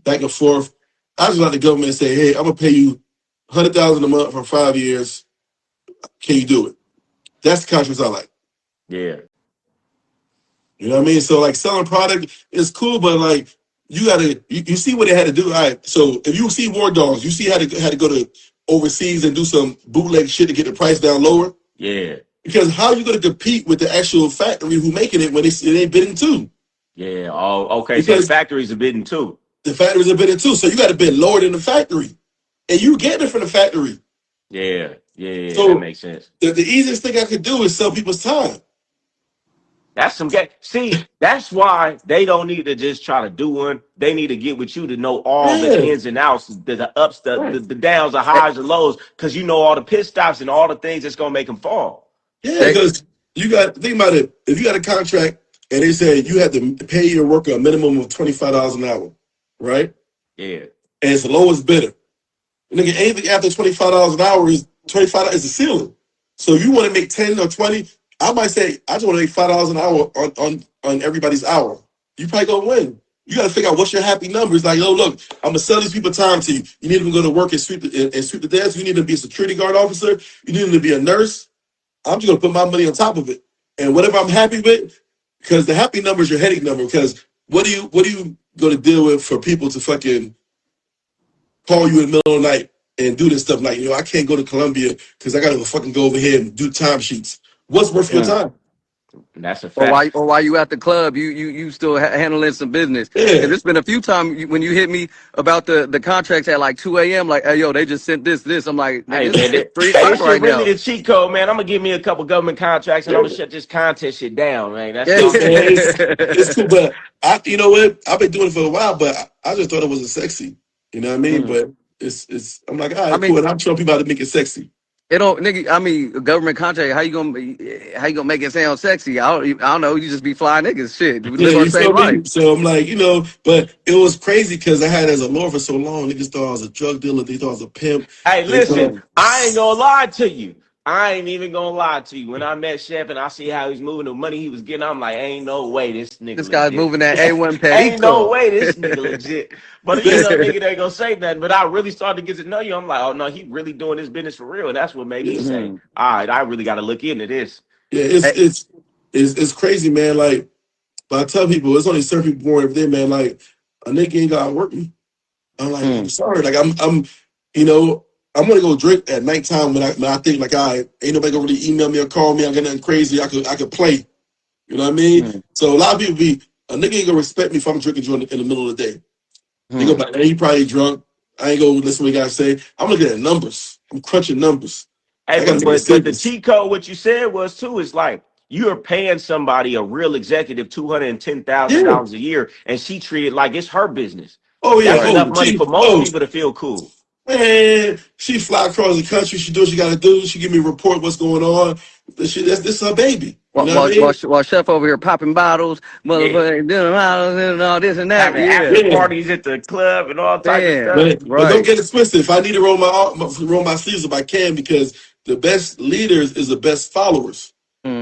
back and forth. I just like the government to say, hey, I'm gonna pay you $100,000 a month for 5 years. Can you do it? That's the contracts I like. Yeah. You know what I mean? So like selling product is cool, but like you see what they had to do. All right. So if you see War Dogs, you see how to go to overseas and do some bootleg shit to get the price down lower. Yeah. Because how are you going to compete with the actual factory who making it when they bidding too? Yeah. Oh, okay. Because so the factories are bidding too. The factories are bidding too. So you got to bid lower than the factory. And you getting it from the factory. Yeah. Yeah. So that makes sense. The easiest thing I could do is sell people's time. That's some game. See, that's why they don't need to just try to do one. They need to get with you to know all the ins and outs, the ups, the downs, the highs, the lows, because you know all the pit stops and all the things that's going to make them fall. Yeah, because you got to think about it. If you got a contract and they say you have to pay your worker a minimum of $25 an hour, right? Yeah. And it's the lowest bidder. Nigga, anything after $25 an hour is $25 is the ceiling. So if you want to make 10 or 20, I might say I just want to make $5 an hour on everybody's hour. You probably gonna win. You got to figure out what's your happy numbers. Like, yo, look, I'm gonna sell these people time to you. You need them to go to work and sweep the desk. You need them to be a security guard officer. You need them to be a nurse. I'm just gonna put my money on top of it, and whatever I'm happy with, because the happy number is your headache number. Because what do you going to deal with for people to fucking call you in the middle of the night and do this stuff. Like, I can't go to Columbia because I got to fucking go over here and do timesheets. What's worth your Mm, time? that's a Or fact. while you at the club, you still handling some business. Because Yeah. it's been a few times when you hit me about the contracts at like 2 a.m. Like, hey, yo, they just sent this. I'm like, Hey nigga, man, it's 3 hey, o'clock this shit right really now. the cheat code, man. I'm gonna give me a couple government contracts and I'm Yeah. gonna shut this contest shit down, man. That's Hey, all I'm man, gonna do. it's cool, but you know what? I've been doing it for a while, but I just thought it wasn't sexy. You know what I mean? Mm. But it's. I'm like, all I right, mean, cool, and I'm showing people how to make it sexy. it don't, nigga. I mean, a government contract. How you gonna make it sound sexy? I don't know. You just be flying niggas. Shit, we Yeah, live our you same feel life. me? So I'm like, but it was crazy because I had it as a lawyer for so long. Niggas thought I was a drug dealer. They thought I was a pimp. Hey, They listen, thought, Mm. I ain't gonna lie to you. I ain't even gonna lie to you. When I met Chef and I see how he's moving, the money he was getting, I'm like, ain't no way this nigga This guy's legit. moving that A1 Ain't no Perico. way this nigga legit. But nigga ain't gonna say nothing. But I really started to get to know you. I'm like, oh no, he really doing this business for real. And that's what made me yeah, say, Mhm. all right, I really gotta look into this. yeah, Hey, it's crazy, man. Like, but I tell people, it's only certain people born every day, man. Like, a nigga ain't got to work me. I'm like, I'm mm, sorry. Like, you know, I'm gonna go drink at nighttime when I think like, all right, ain't nobody gonna really email me or call me. I got nothing crazy. I could play. You know what I mean? mm, So a lot of people a nigga ain't gonna respect me if I'm drinking joint in the middle of the day. They go mm. back, hey, he probably drunk. I ain't gonna listen to what he gotta say. I'm looking at numbers. I'm crunching numbers. Hey, I gotta but make it but but the serious. cheat code, what you said was too, is like you're paying somebody a real executive Yeah. $210,000 a year, and she treated like it's her business. Oh yeah. That's Right. enough Oh, money for most people to feel cool. man, she fly across the country. She do what she got to do. She give me a report what's going on. This is her baby. You While, know what I while, while, mean? while Chef over here popping bottles, Yeah, motherfucking doing bottles and all this and that. having Yeah, after Yeah. parties at the club and all type of man. stuff. But don't Right. get it twisted. If I need to roll my sleeves up, I can because the best leaders is the best followers.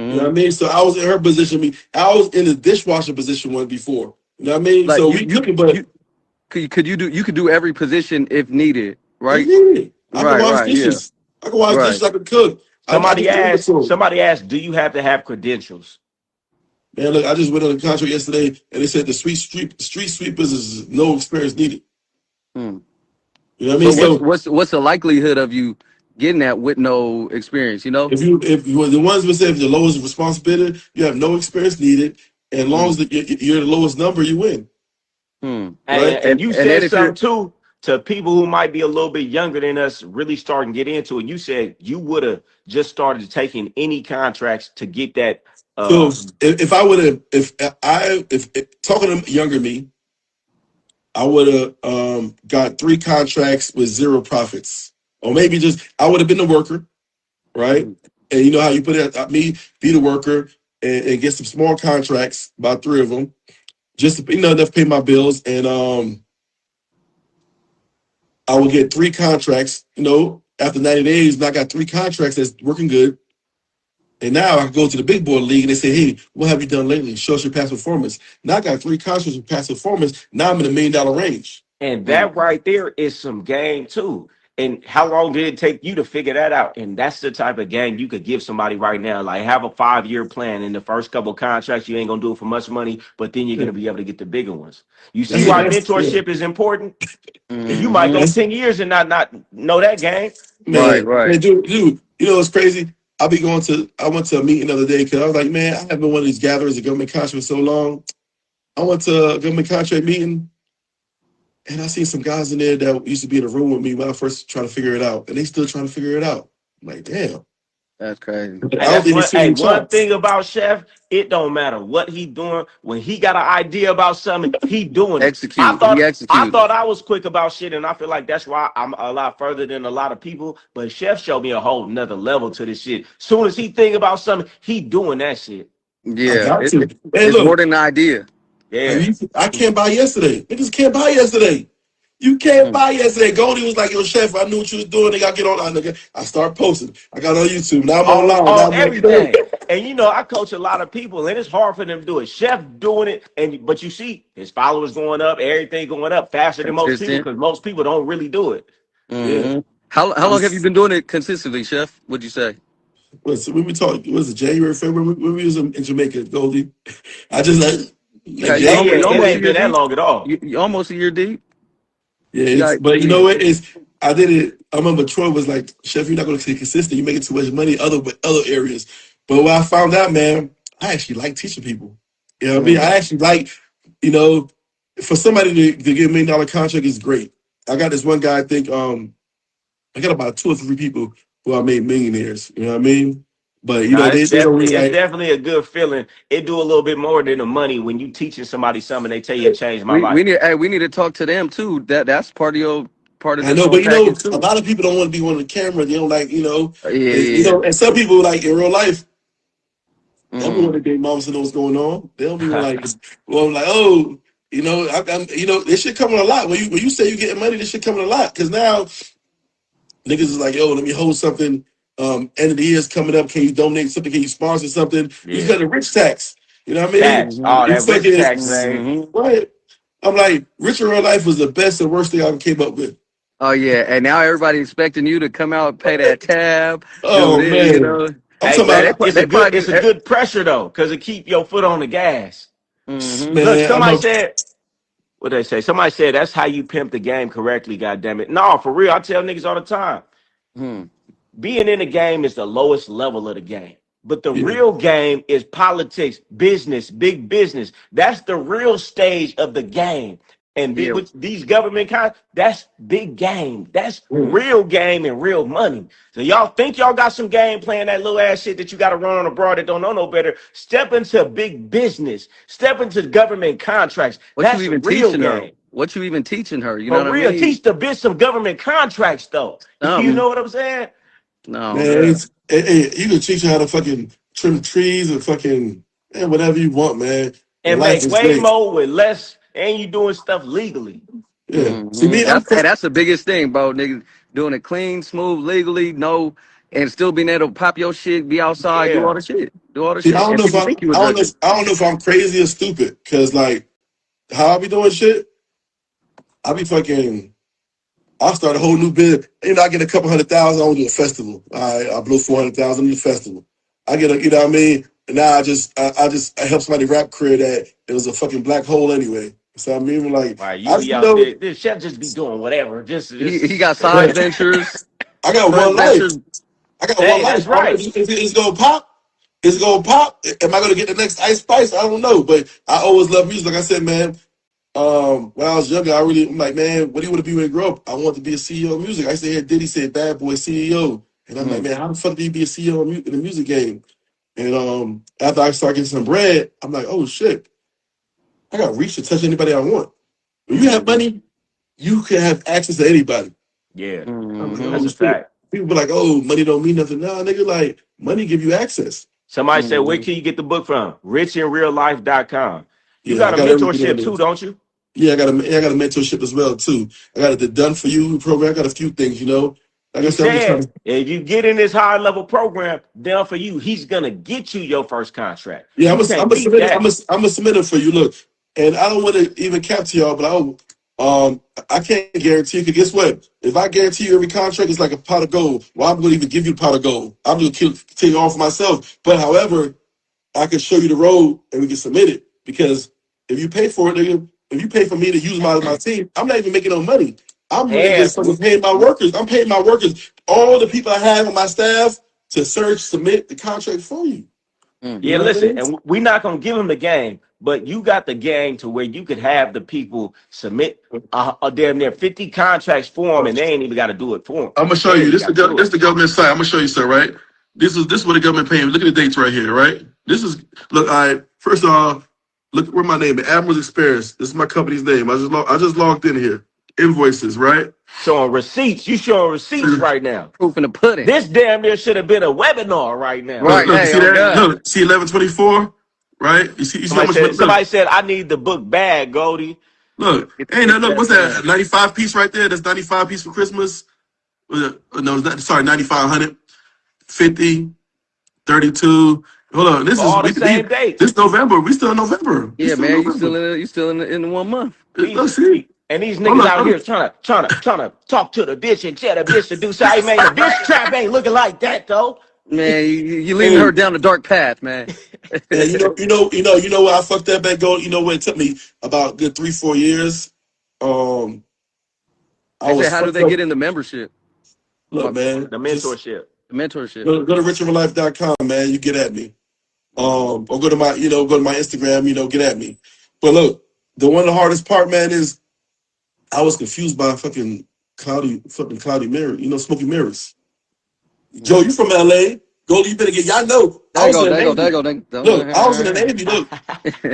You know Hmm. what I mean? So I was in her position. I was in the dishwasher position one before. You know what I mean? Like So we cooking, but you could do every position if needed. it's Right. needed. I can Right. wash Right. Yeah. dishes. I can wash Right. dishes. I can cook. I can Somebody do asked, it. somebody asked, do you have to have credentials? Man, look, I just went on a contract yesterday, and they said the street sweepers is no experience needed. Hmm. You know what I mean? But what's So what's what's the likelihood of you getting that with no experience? You know. if you were the ones who said the lowest responsibility, you have no experience needed, and as long Hmm. as you're the lowest number, you win, Hmm. Hey, right? and you And then said if you're something too to people who might be a little bit younger than us, really starting to get into it. You said you would have just started taking any contracts to get that. So if I would have, if talking to younger me, I would have got 3 contracts with 0 profits, or maybe just I would have been the worker, right? Hmm. And you know how you put it, me be the worker and get some small contracts, about 3 of them, just to, enough to pay my bills, and I would get 3 contracts. After 90 days, and I got 3 contracts that's working good. And now I can go to the big boy league and they say, hey, what have you done lately? Show us your past performance. Now I got 3 contracts with past performance. Now I'm in $1 million range. And Hmm. that right there is some game too. And how long did it take you to figure that out? And that's the type of game you could give somebody right now. Like have a 5-year plan. In the first couple of contracts, you ain't gonna do it for much money, but then you're Yeah. gonna be able to get the bigger ones. You see That's why that's yeah. mentorship is important? You might go Hmm. That's 10 years and not know that game. Right. man, Right. dude. It's crazy. I went to a meeting the other day because I was like, man, I haven't been one of these gatherers of government contract for so long. I went to a government contract meeting and I seen some guys in there that used to be in the room with me when I first trying to figure it out, and they still trying to figure it out. I'm like, damn. That's crazy. I And don't that's think they one. see Hey, any one shots. thing about Chef, it don't matter what he doing. When he got an idea about something, he doing it. I Execute. He thought I executing. thought I was quick about shit, and I feel like that's why I'm a lot further than a lot of people. But Chef showed me a whole nother level to this shit. Soon as he think about something, he doing that shit. I Yeah. got to. Hey, It's more look, than an idea. Yeah. I can't buy yesterday. Niggas can't buy yesterday. You can't Hmm. buy yesterday. Goldie was like, yo, Chef, I knew what you was doing. They got to get on. I start posting. I got on YouTube. Now I'm online. Now On I'm like, everything. And I coach a lot of people, and it's hard for them to do it. Chef doing it, but you see his followers going up, everything going up faster than most people Consistent. because most people don't really do it. yeah. Hmm. How I'm, long have you been doing it consistently, Chef? Would you say? when we talked, was it January, February? When we was in Jamaica, Goldie. I just like Yeah, Yeah, yeah, January. you it almost a ain't year been that deep. long at all. You almost a year deep. Yeah, You got but you know you, what? I did it. I remember Troy was like, Chef, you're not going to stay consistent. You're making too much money other areas. But what I found out, man, I actually like teaching people. You know what I mean? I actually like, you know, for somebody to get $1 million contract is great. I got this one guy, I think, I got about 2 or 3 people who I made millionaires. You know what I mean? But, you know, Nah, it's they don't definitely really it's like, definitely a good feeling. It do a little bit more than the money when you teaching somebody something. They tell you it changed my life. We need to talk to them too. That's part of I this know, whole but, you know, package a too. lot of people don't want to be on the camera. They don't like, you know, Yeah, you yeah. know, and some people, like, in real life, they don't want Mm. to date moms to know what's going on. They don't even like, well, I'm like, oh, you know, you know, this shit coming a lot. When you say you getting money, this shit coming a lot. Because now niggas is like, yo, let me hold something. End of the year is coming up. Can you donate something? Can you sponsor something? You Yeah. got a rich tax. You know what I mean? Tax. Oh, You that rich fucking tax, man. right. I'm like, rich in real life was the best and worst thing I ever came up with. Oh yeah, and now everybody expecting you to come out, pay that tab, do Oh this, man. I'm Hey, talking but about it's a They good probably it's a good pressure though, because it keep your foot on the gas. Mm-hmm. Look, man, I'm somebody a said what they say. Somebody said that's how you pimp the game correctly. God damn it! No, for real. I tell niggas all the time. Hmm. Being in the game is the lowest level of the game. But the yeah. real game is politics, business, big business. That's the real stage of the game. And Yeah. with these government kind, that's big game. That's Mm. real game and real money. So y'all think y'all got some game playing that little ass shit that you got to run on abroad that don't know no better. Step into big business. Step into government contracts. What you That's even real teaching her? game. What you even teaching her? You know For what I real, mean? teach the bitch some government contracts though. You Something. know what I'm saying? No. Man, Yeah. you can teach you how to fucking trim trees and fucking man, whatever you want, man. And And life make is way great. more with less, and you doing stuff legally. Yeah. See Mm-hmm. me, I'm That's the biggest thing, bro. Niggas doing it clean, smooth, legally, no, and still being able to pop your shit, be outside, do all Yeah. the shit, do all the see, shit, and people think you a drug dealer. I don't know if I'm crazy or stupid. Cause like how I be doing shit, I be fucking I'll start a whole new bid. You know, I get a couple 100,000, I want to do a festival. I blow 400,000 in the festival. I get a, you know what I mean? And now I help somebody rap career that it was a fucking black hole anyway. So I mean, like, Right. You I be just, you out know, there. This chef just be doing whatever. He got Hey, side ventures, I got front one life. ventures. I got one life. that's I don't know right. if it's gonna pop. It's gonna pop. Am I gonna get the next Ice Spice? I don't know. But I always love music. Like I said, man, when I was younger, I'm like, man, what do you want to be when you grow up? I want to be a CEO of music. I used to hear Diddy say bad boy CEO. And I'm like, Mm, man, how the fuck do you be a CEO in the music game? And after I start getting some bread, I'm like, oh shit, I got reach to touch anybody I want. When you have Hmm. money, you can have access to anybody. Yeah. I'm like, That's oh mm-hmm, a shit. fact. People be like, oh, money don't mean nothing. Nah, nigga, like money give you access. Somebody said, where mm-hmm. can you get the book from? Richinreallife.com. You Yeah, I got a got everything on mentorship there. too, don't you? Yeah, I got a mentorship as well too. I got the done for you program. I got a few things, you know. Like I He said, I'm just trying said, to. if you get in this high level program, done for you, he's gonna get you your first contract. Yeah, You can't I'm a beat submitter. that. I'm a submitter for you. Look, and I don't want to even cap to y'all, but I can't guarantee you. Cause guess what? If I guarantee you every contract is like a pot of gold, well, I'm going to even give you a pot of gold. I'm going to take it off for myself. But however, I can show you the road and we can submit it because if you pay for it, nigga, if you pay for me to use my team, I'm not even making no money. I'm really And just fucking paying my workers. I'm paying my workers, all the people I have on my staff to submit the contract for you. You yeah, know what I listen, mean? and we're not gonna give him the game, but you got the game to where you could have the people submit a damn near 50 contracts for him, and they ain't even got to do it for him. I'm gonna show They ain't you. even got to do This it. the government side. I'm gonna show you, sir. Right? This is what the government paying. Look at the dates right here. Right? This is look. I first of all, look where my name is. Admiral's Experience. This is my company's name. I just logged in here. Invoices. Right? Showing receipts, you showing receipts Look, right now. Proof in the pudding. This damn near should have been a webinar right now. Right. look. You Hey, see oh that? God. Look. See 1124. Right? You see how much? Look. Somebody said, I need the book bag, Goldie. Look. Hey, Get no, look. that What's done. that? 95 piece right there. That's 95 piece for Christmas. No, it's not. Sorry, 9500. 50. 32. Hold on. This is All the same dates. this November. We still in November. We Yeah, still in man, November. you still in the 1 month. These Let's see. and these Hold niggas on. out here trying to talk to the bitch and tell the bitch to do something. Hey, man, the bitch trap ain't looking like that though. Man, you leading Hey, her down the dark path, man. and you know where I fucked that back going. You know what? It took me about good 3-4 years. I They say, was how do fucked they up. get in the membership? Look, man, The just mentorship. The mentorship. go to richoflife.com, man. You get at me. Or go to my, go to my Instagram, get at me. But look, one of the hardest part, man, is I was confused by fucking cloudy mirror, smoky mirrors. Joe, you from LA. Go, you better get, y'all know. I was in the Navy. Look, I was in the Navy. Look,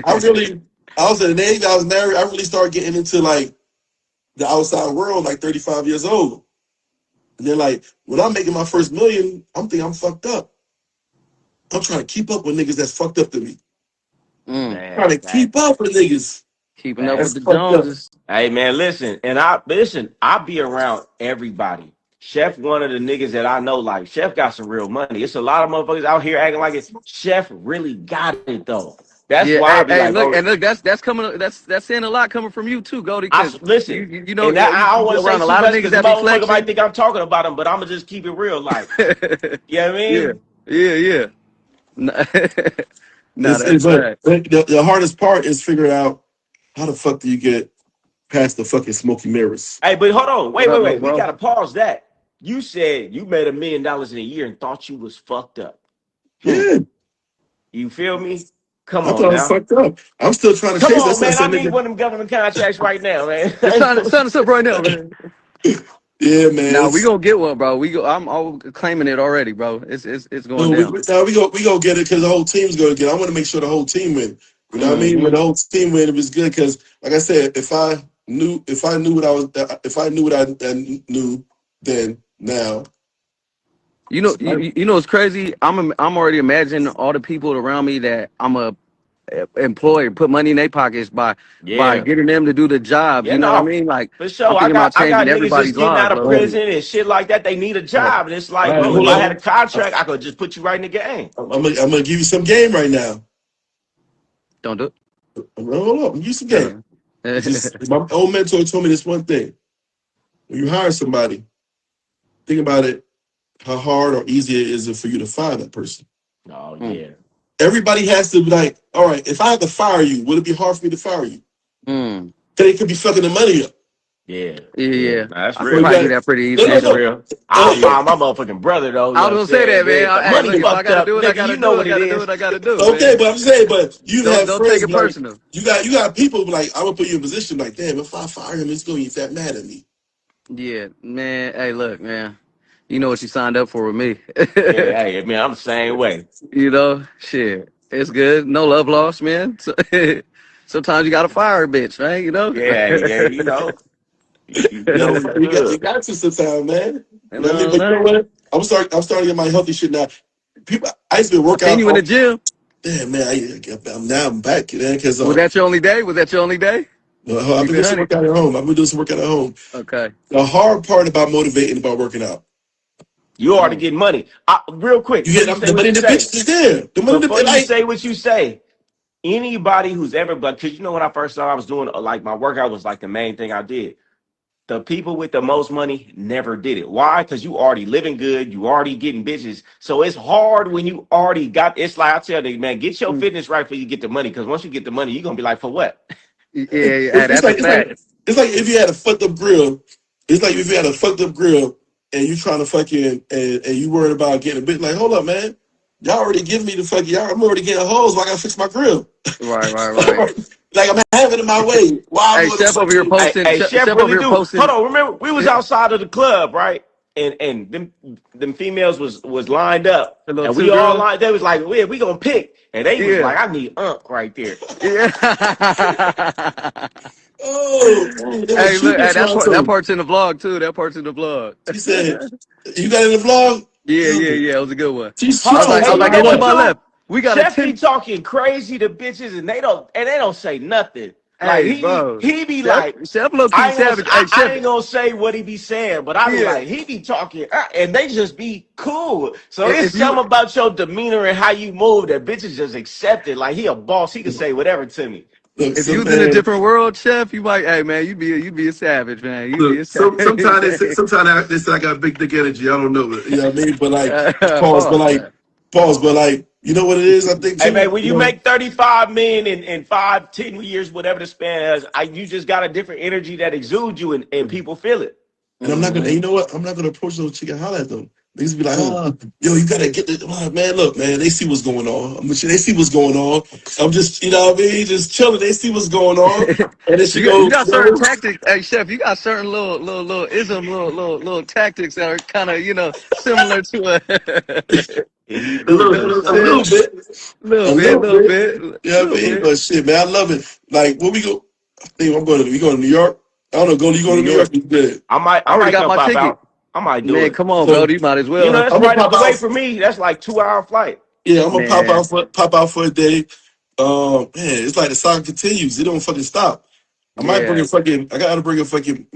I was in the Navy. I was married. I really started getting into like the outside world, like 35 years old. And then like, when I'm making my first million, I'm thinking I'm fucked up. I'm trying to keep up with niggas that's fucked up to me. Man, Trying to keep up with niggas. Keeping up That's with the Joneses. Hey man, listen, and I be around everybody. Chef, one of the niggas that I know, like Chef got some real money. It's a lot of motherfuckers out here acting like it. Chef really got it though. That's why I be like, look, that's coming. That's saying a lot coming from you too, Goldie. Listen, you know, and I don't want to say around too a lot of much niggas because that the be motherfucker flexing. might think I'm talking about him, but I'm gonna just keep it real, like, you know what I mean? Yeah. Nah, But the hardest part is figuring out how the fuck do you get past the fucking smoky mirrors. Hey, but hold on, wait, bro? we gotta pause that. You said you made $1 million in a year and thought you was fucked up. Yeah, You feel me? Come I on thought I was now. fucked up. I'm still trying to Come chase. on, That's why I man. I said, need nigga. one of them government contracts right now, man. Sign us up right now, man. Yeah, man. Nah, we gonna get one, bro. I'm claiming it already, bro. It's going down. We go get it because the whole team's gonna get it. I want to make sure the whole team win. You know what I mean? When the whole team win, it was good because, like I said, if I knew what I knew then now. You know it's crazy. I'm already imagining all the people around me that I'm a employ, put money in their pockets by getting them to do the job. Yeah, You know what I no, mean? Like, for sure. I'm thinking about I got changing niggas just everybody's getting lives, out of bro. prison and shit like that. They need a job, and it's like, All right, bro, hold if I on. had a contract, I could just put you right in the game. I'm gonna give you some game right now. Don't do it. Hold up, give you some game. My old mentor told me this one thing: when you hire somebody, think about it, how hard or easy it is for you to fire that person. Oh yeah. Everybody has to be like, all right, if I had to fire you, would it be hard for me to fire you? Because they could be fucking the money up. Yeah. Nah, that's I real. could probably do that pretty easy. That's real. I'll fire my motherfucking brother though. I was gonna say that, man. Money Look, if I fucked gotta up. do it, I Nigga, gotta you know do what it. I it gotta do is. it. I gotta do it. Okay, man. but I'm saying, but you have don't friends take it like, personal. you got people like, I would put you in a position like, damn, if I fire him, it's gonna get that mad at me. Yeah, man. Hey, look, man. You know what you signed up for with me. Yeah, hey, man, I'm the same way. You know, shit. It's good. No love lost, man. So, sometimes you gotta fire a bitch, right? You know? Yeah, you know. You You got to sometimes, man. You know what I mean? But you know what? I'm starting to get my healthy shit now. People, I used to work out. Seen you in the gym. Damn, man, I'm back, man. Because Was that your only day? I've been doing some workout at home. Okay. The hard part about motivating about working out. You already getting money. Real quick. You get the money in the bitch is there. The money Before you say what you say, anybody who's ever, because you know when I first started, I was doing like my workout was like the main thing I did. The people with the most money never did it. Why? Because you already living good. You already getting bitches. So it's hard when you already got. It's like I tell you, man, get your fitness right before you get the money. Because once you get the money, you're gonna be like, for what? That's a fact. It's like if you had a fucked up grill. It's like if you had a fucked up grill and you trying to fucking and you worried about getting a bit. Like, hold up, man. Y'all already giving me the fucking. I'm already getting hoes. So I gotta fix my grill. Right. Like I'm having it my way. Why? Hey, Chef over here posting. Hey, Chef over really here do. posting. Hold on, remember we was outside of the club, right? And them females was lined up, and we all lined. They was like, we gonna pick, and they was like, I need right there. Yeah. Oh, hey, look, that part's in the vlog too. That part's in the vlog. She said, "You got it in the vlog." Yeah. It was a good one. I was like, to my left. We got Chef be talking crazy to bitches, and they don't say nothing. Like he be like, Chef low key savage. I ain't gonna say what he be saying, but I be like, he be talking, and they just be cool. So it's something about your demeanor and how you move that bitches just accept it. Like he a boss, he can say whatever to me. Look, if you was in a different world, Chef, you might, hey man, you'd be a savage, man. Sometimes they say I got big dick energy. I don't know, you know what I mean? But like, pause. But like, you know what it is? I think. Hey man, when you make 35 million in 5-10 years, whatever the span is, you just got a different energy that exudes you, and people feel it. And I'm not gonna. And you know what? I'm not gonna approach those chicken and holler at them. Niggas be like, oh, yo, you gotta get the man. Look, man, they see what's going on. They see what's going on. I'm just, you know what I mean, just chilling. They see what's going on, and then she You go, got certain yo, tactics, hey chef. You got certain little tactics that are kind of similar to He a do, little, young a son. little bit, a little little bit. bit, Yeah, I mean, but shit, man, I love it. Like, when we go, I think I'm going to. We going to New York. I don't know. You New going to New York? York. You good? I I already might got come my pop ticket. out. I might do Man, it. come on, bro. So You might as You know, well. that's I'm gonna right up pop the way out. for me. That's like 2 hour flight. Yeah, I'm gonna Man, pop out for a day. Man, it's like the saga continues. It don't fucking stop. I might bring yeah. a fucking. I gotta bring a fucking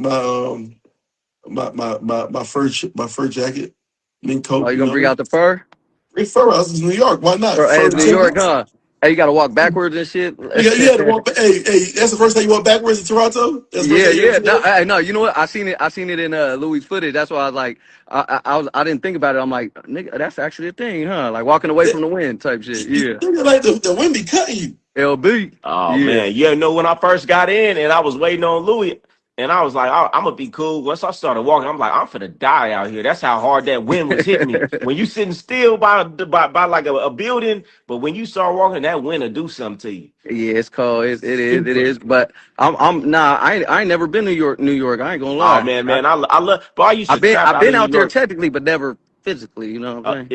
my fur jacket, mink Oh, coat. you You gonna know, bring out the fur? bring fur. I was in New York. Why not? Hey, Fur it's New York, tickets. huh? Hey, you gotta walk backwards and shit. You had to walk. Hey, that's the first time you walk backwards in Toronto. That's the first Yeah, time you ever yeah. seen No, that. no. You know what? I seen it in Louis footage. That's why I was like, I didn't think about it. I'm like, nigga, that's actually a thing, huh? Like walking away Yeah, from the wind type shit. Yeah. like the wind be cutting you. LB. Oh Yeah. man, yeah. Know when I first got in and I was waiting on Louis, and I was like, I'm gonna be cool. Once I started walking, I'm like, I'm finna die out here. That's how hard that wind was hitting me. When you sitting still by like a building, but when you start walking, that wind will do something to you. Yeah, it's cold. It Super. is. But I'm nah. I ain't never been to New York. I ain't gonna Oh lie. man, I love. But I used to trap I've out been in New out there York. technically, but never physically. You know what I'm saying?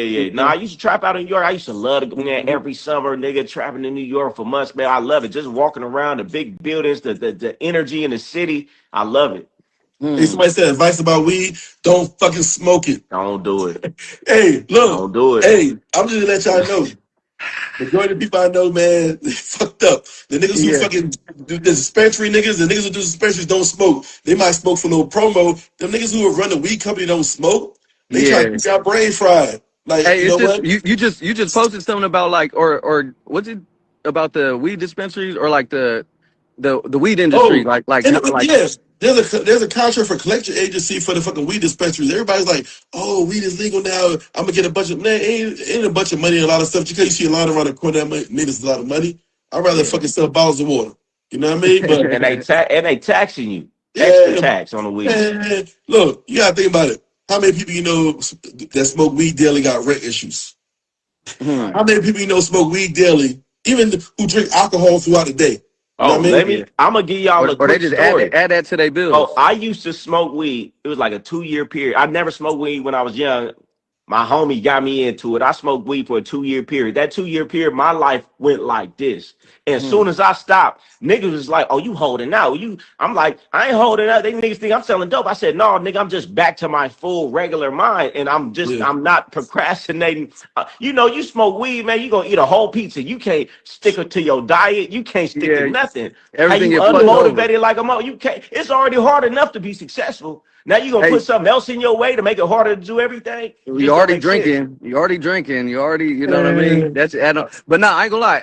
Yeah. No, I used to trap out in New York. I used to love to go there every summer, nigga, trapping in New York for months, man. I love it. Just walking around the big buildings, the energy in the city. I love it. Hey, Hmm. somebody said advice about weed. Don't fucking smoke it. Don't do it. Hey, look. Don't do it. Hey, I'm just gonna let y'all know. Majority of the people I know, man, they fucked up. The niggas who Yeah. fucking do the dispensary niggas, the niggas who do dispensaries don't smoke. They might smoke for no promo. Them niggas who run the weed company don't smoke. They try to Yeah. keep your brain fried. Like, Hey, you it's know just what? you just posted something about like or what's it about the weed dispensaries or like the weed industry Oh, like and not like yeah, there's a contract for collection agency for the fucking weed dispensaries. Everybody's like, oh, weed is legal now. I'm gonna get a bunch of man, ain't a bunch of money and a lot of stuff. Because you see a lot around the corner that mean it's a lot of money. I'd rather Yeah. fucking sell bottles of water. You know what I mean? But And they taxing you. Extra yeah, tax on the weed. man, look, you gotta think about it. How many people you know that smoke weed daily got rent issues? hmm, How many people you know smoke weed daily, even who drink alcohol throughout the day? You know Oh, what I mean? let yeah. me. I'm gonna give y'all a Or they quick just story. add that to their Oh, bills. I used to smoke weed. It was like a 2 year period. I never smoked weed when I was young. My homie got me into it. I smoked weed for a 2 year period. That 2 year period, my life went like this. And as Hmm. soon as I stopped, niggas was like, "Oh, you holding out?" I'm like, "I ain't holding out." They niggas think I'm selling dope. I said, "No, nigga, I'm just back to my full regular mind, and Yeah. I'm not procrastinating." You smoke weed, man. You gonna eat a whole pizza. You can't stick it to your diet. You can't stick to Yeah, nothing. How everything you get fucked over. unmotivated like a mo? You can't. It's already hard enough to be successful. Now you gonna Hey, put something else in your way to make it harder to do everything? It you just don't already make sense. drinking. You already drinking. You already, you know what I mean? Man, That's add up. But nah, I ain't gonna lie.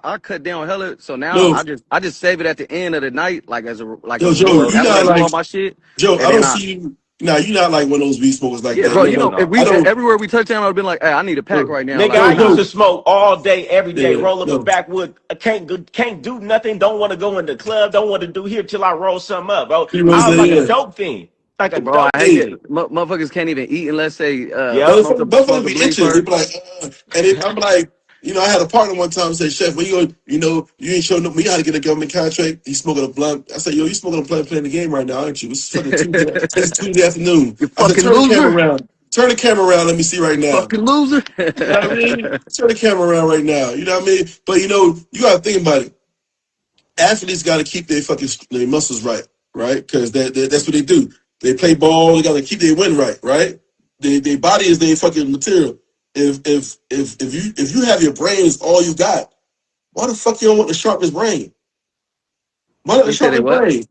I cut down hella. So now no, I just save it at the end of the night, like as a yo, Joe, reward. you After I not do like all my shit, Joe. and I then don't I see you. Nah, you not like one of those weed smokers like yeah, that. bro. No, You know, no, if No. I we don't. everywhere we touch down, I've been like, hey, I need a pack No, right now. Nigga, Like I no, I'm used not. to no. smoke all day, every day, Yeah, roll up a no. backwood. I can't do nothing. Don't want to go in the club. Don't want to do here till I roll something up, bro. He rose I was that, like a yeah. dope fiend, like a Bro, I dope hate it. Hey, fiend. Motherfuckers can't even eat unless they Yep. motherfuckers smoke a be bleed itching. They first. be like, I'm like, I had a partner one time say, Chef, when you go, you ain't showing up. We got to get a government contract. He's smoking a blunt. I said, yo, you smoking a blunt playing the game right now, aren't you? It's fucking Tuesday. It's Tuesday afternoon. You I said, fucking turn the camera loser. around. Turn the camera around. Let me see right You now. fucking loser. You know what I mean? Turn the camera around right now. You know what I mean? But you got to think about it. Athletes got to keep their muscles right? Because that's what they do. They play ball. They got to keep their win right? Their body is their fucking material. If you have your brain is all you got, why the fuck you don't want the sharpest brain? Why not the You said it sharpest what? brain?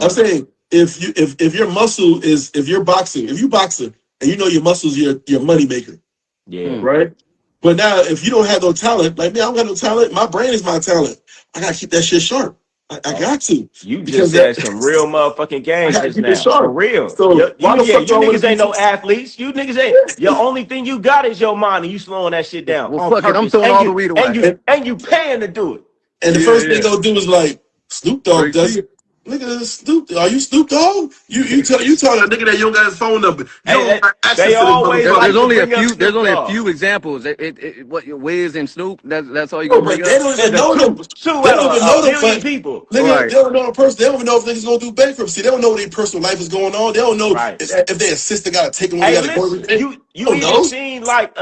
I'm Oh, saying if your muscle is if you're boxing, if you boxing and you know your muscles your money maker, Yeah. hmm. right? But now, if you don't have no talent, like me, I don't got no talent. My brain is my talent. I gotta keep that shit sharp. I Oh, got to you just because said some real motherfucking I game gotta just keep it now, for sharp. real. So why the fuck do You I want niggas to be? ain't no athletes. You niggas ain't. Your only thing you got is your mind, and you slowing that shit down Well, on fuck it. I'm purpose, throwing all the weed away. And, and you paying to do it. and the Yeah, first thing yeah. they'll do is like Snoop Dogg Straight does G. it. Nigga, Snoop. Are you Snoop Dogg? You telling a nigga that you don't got his phone number. You Hey, don't got access they to this always motherfucker. like There's to only a bring up few. There's Snoop only a Dogg. few examples. What Wiz and Snoop. That's all you No, gonna bring but they up. don't even Nigga, know them. Sue They had don't even a know them. billion But people. nigga, Right. they don't know the person. They don't even know if niggas gonna do bankruptcy. They don't know what their personal life is going on. They don't know Right. if their assistant got to take them when they Hey, got to go. listen, They you don't even know. seen like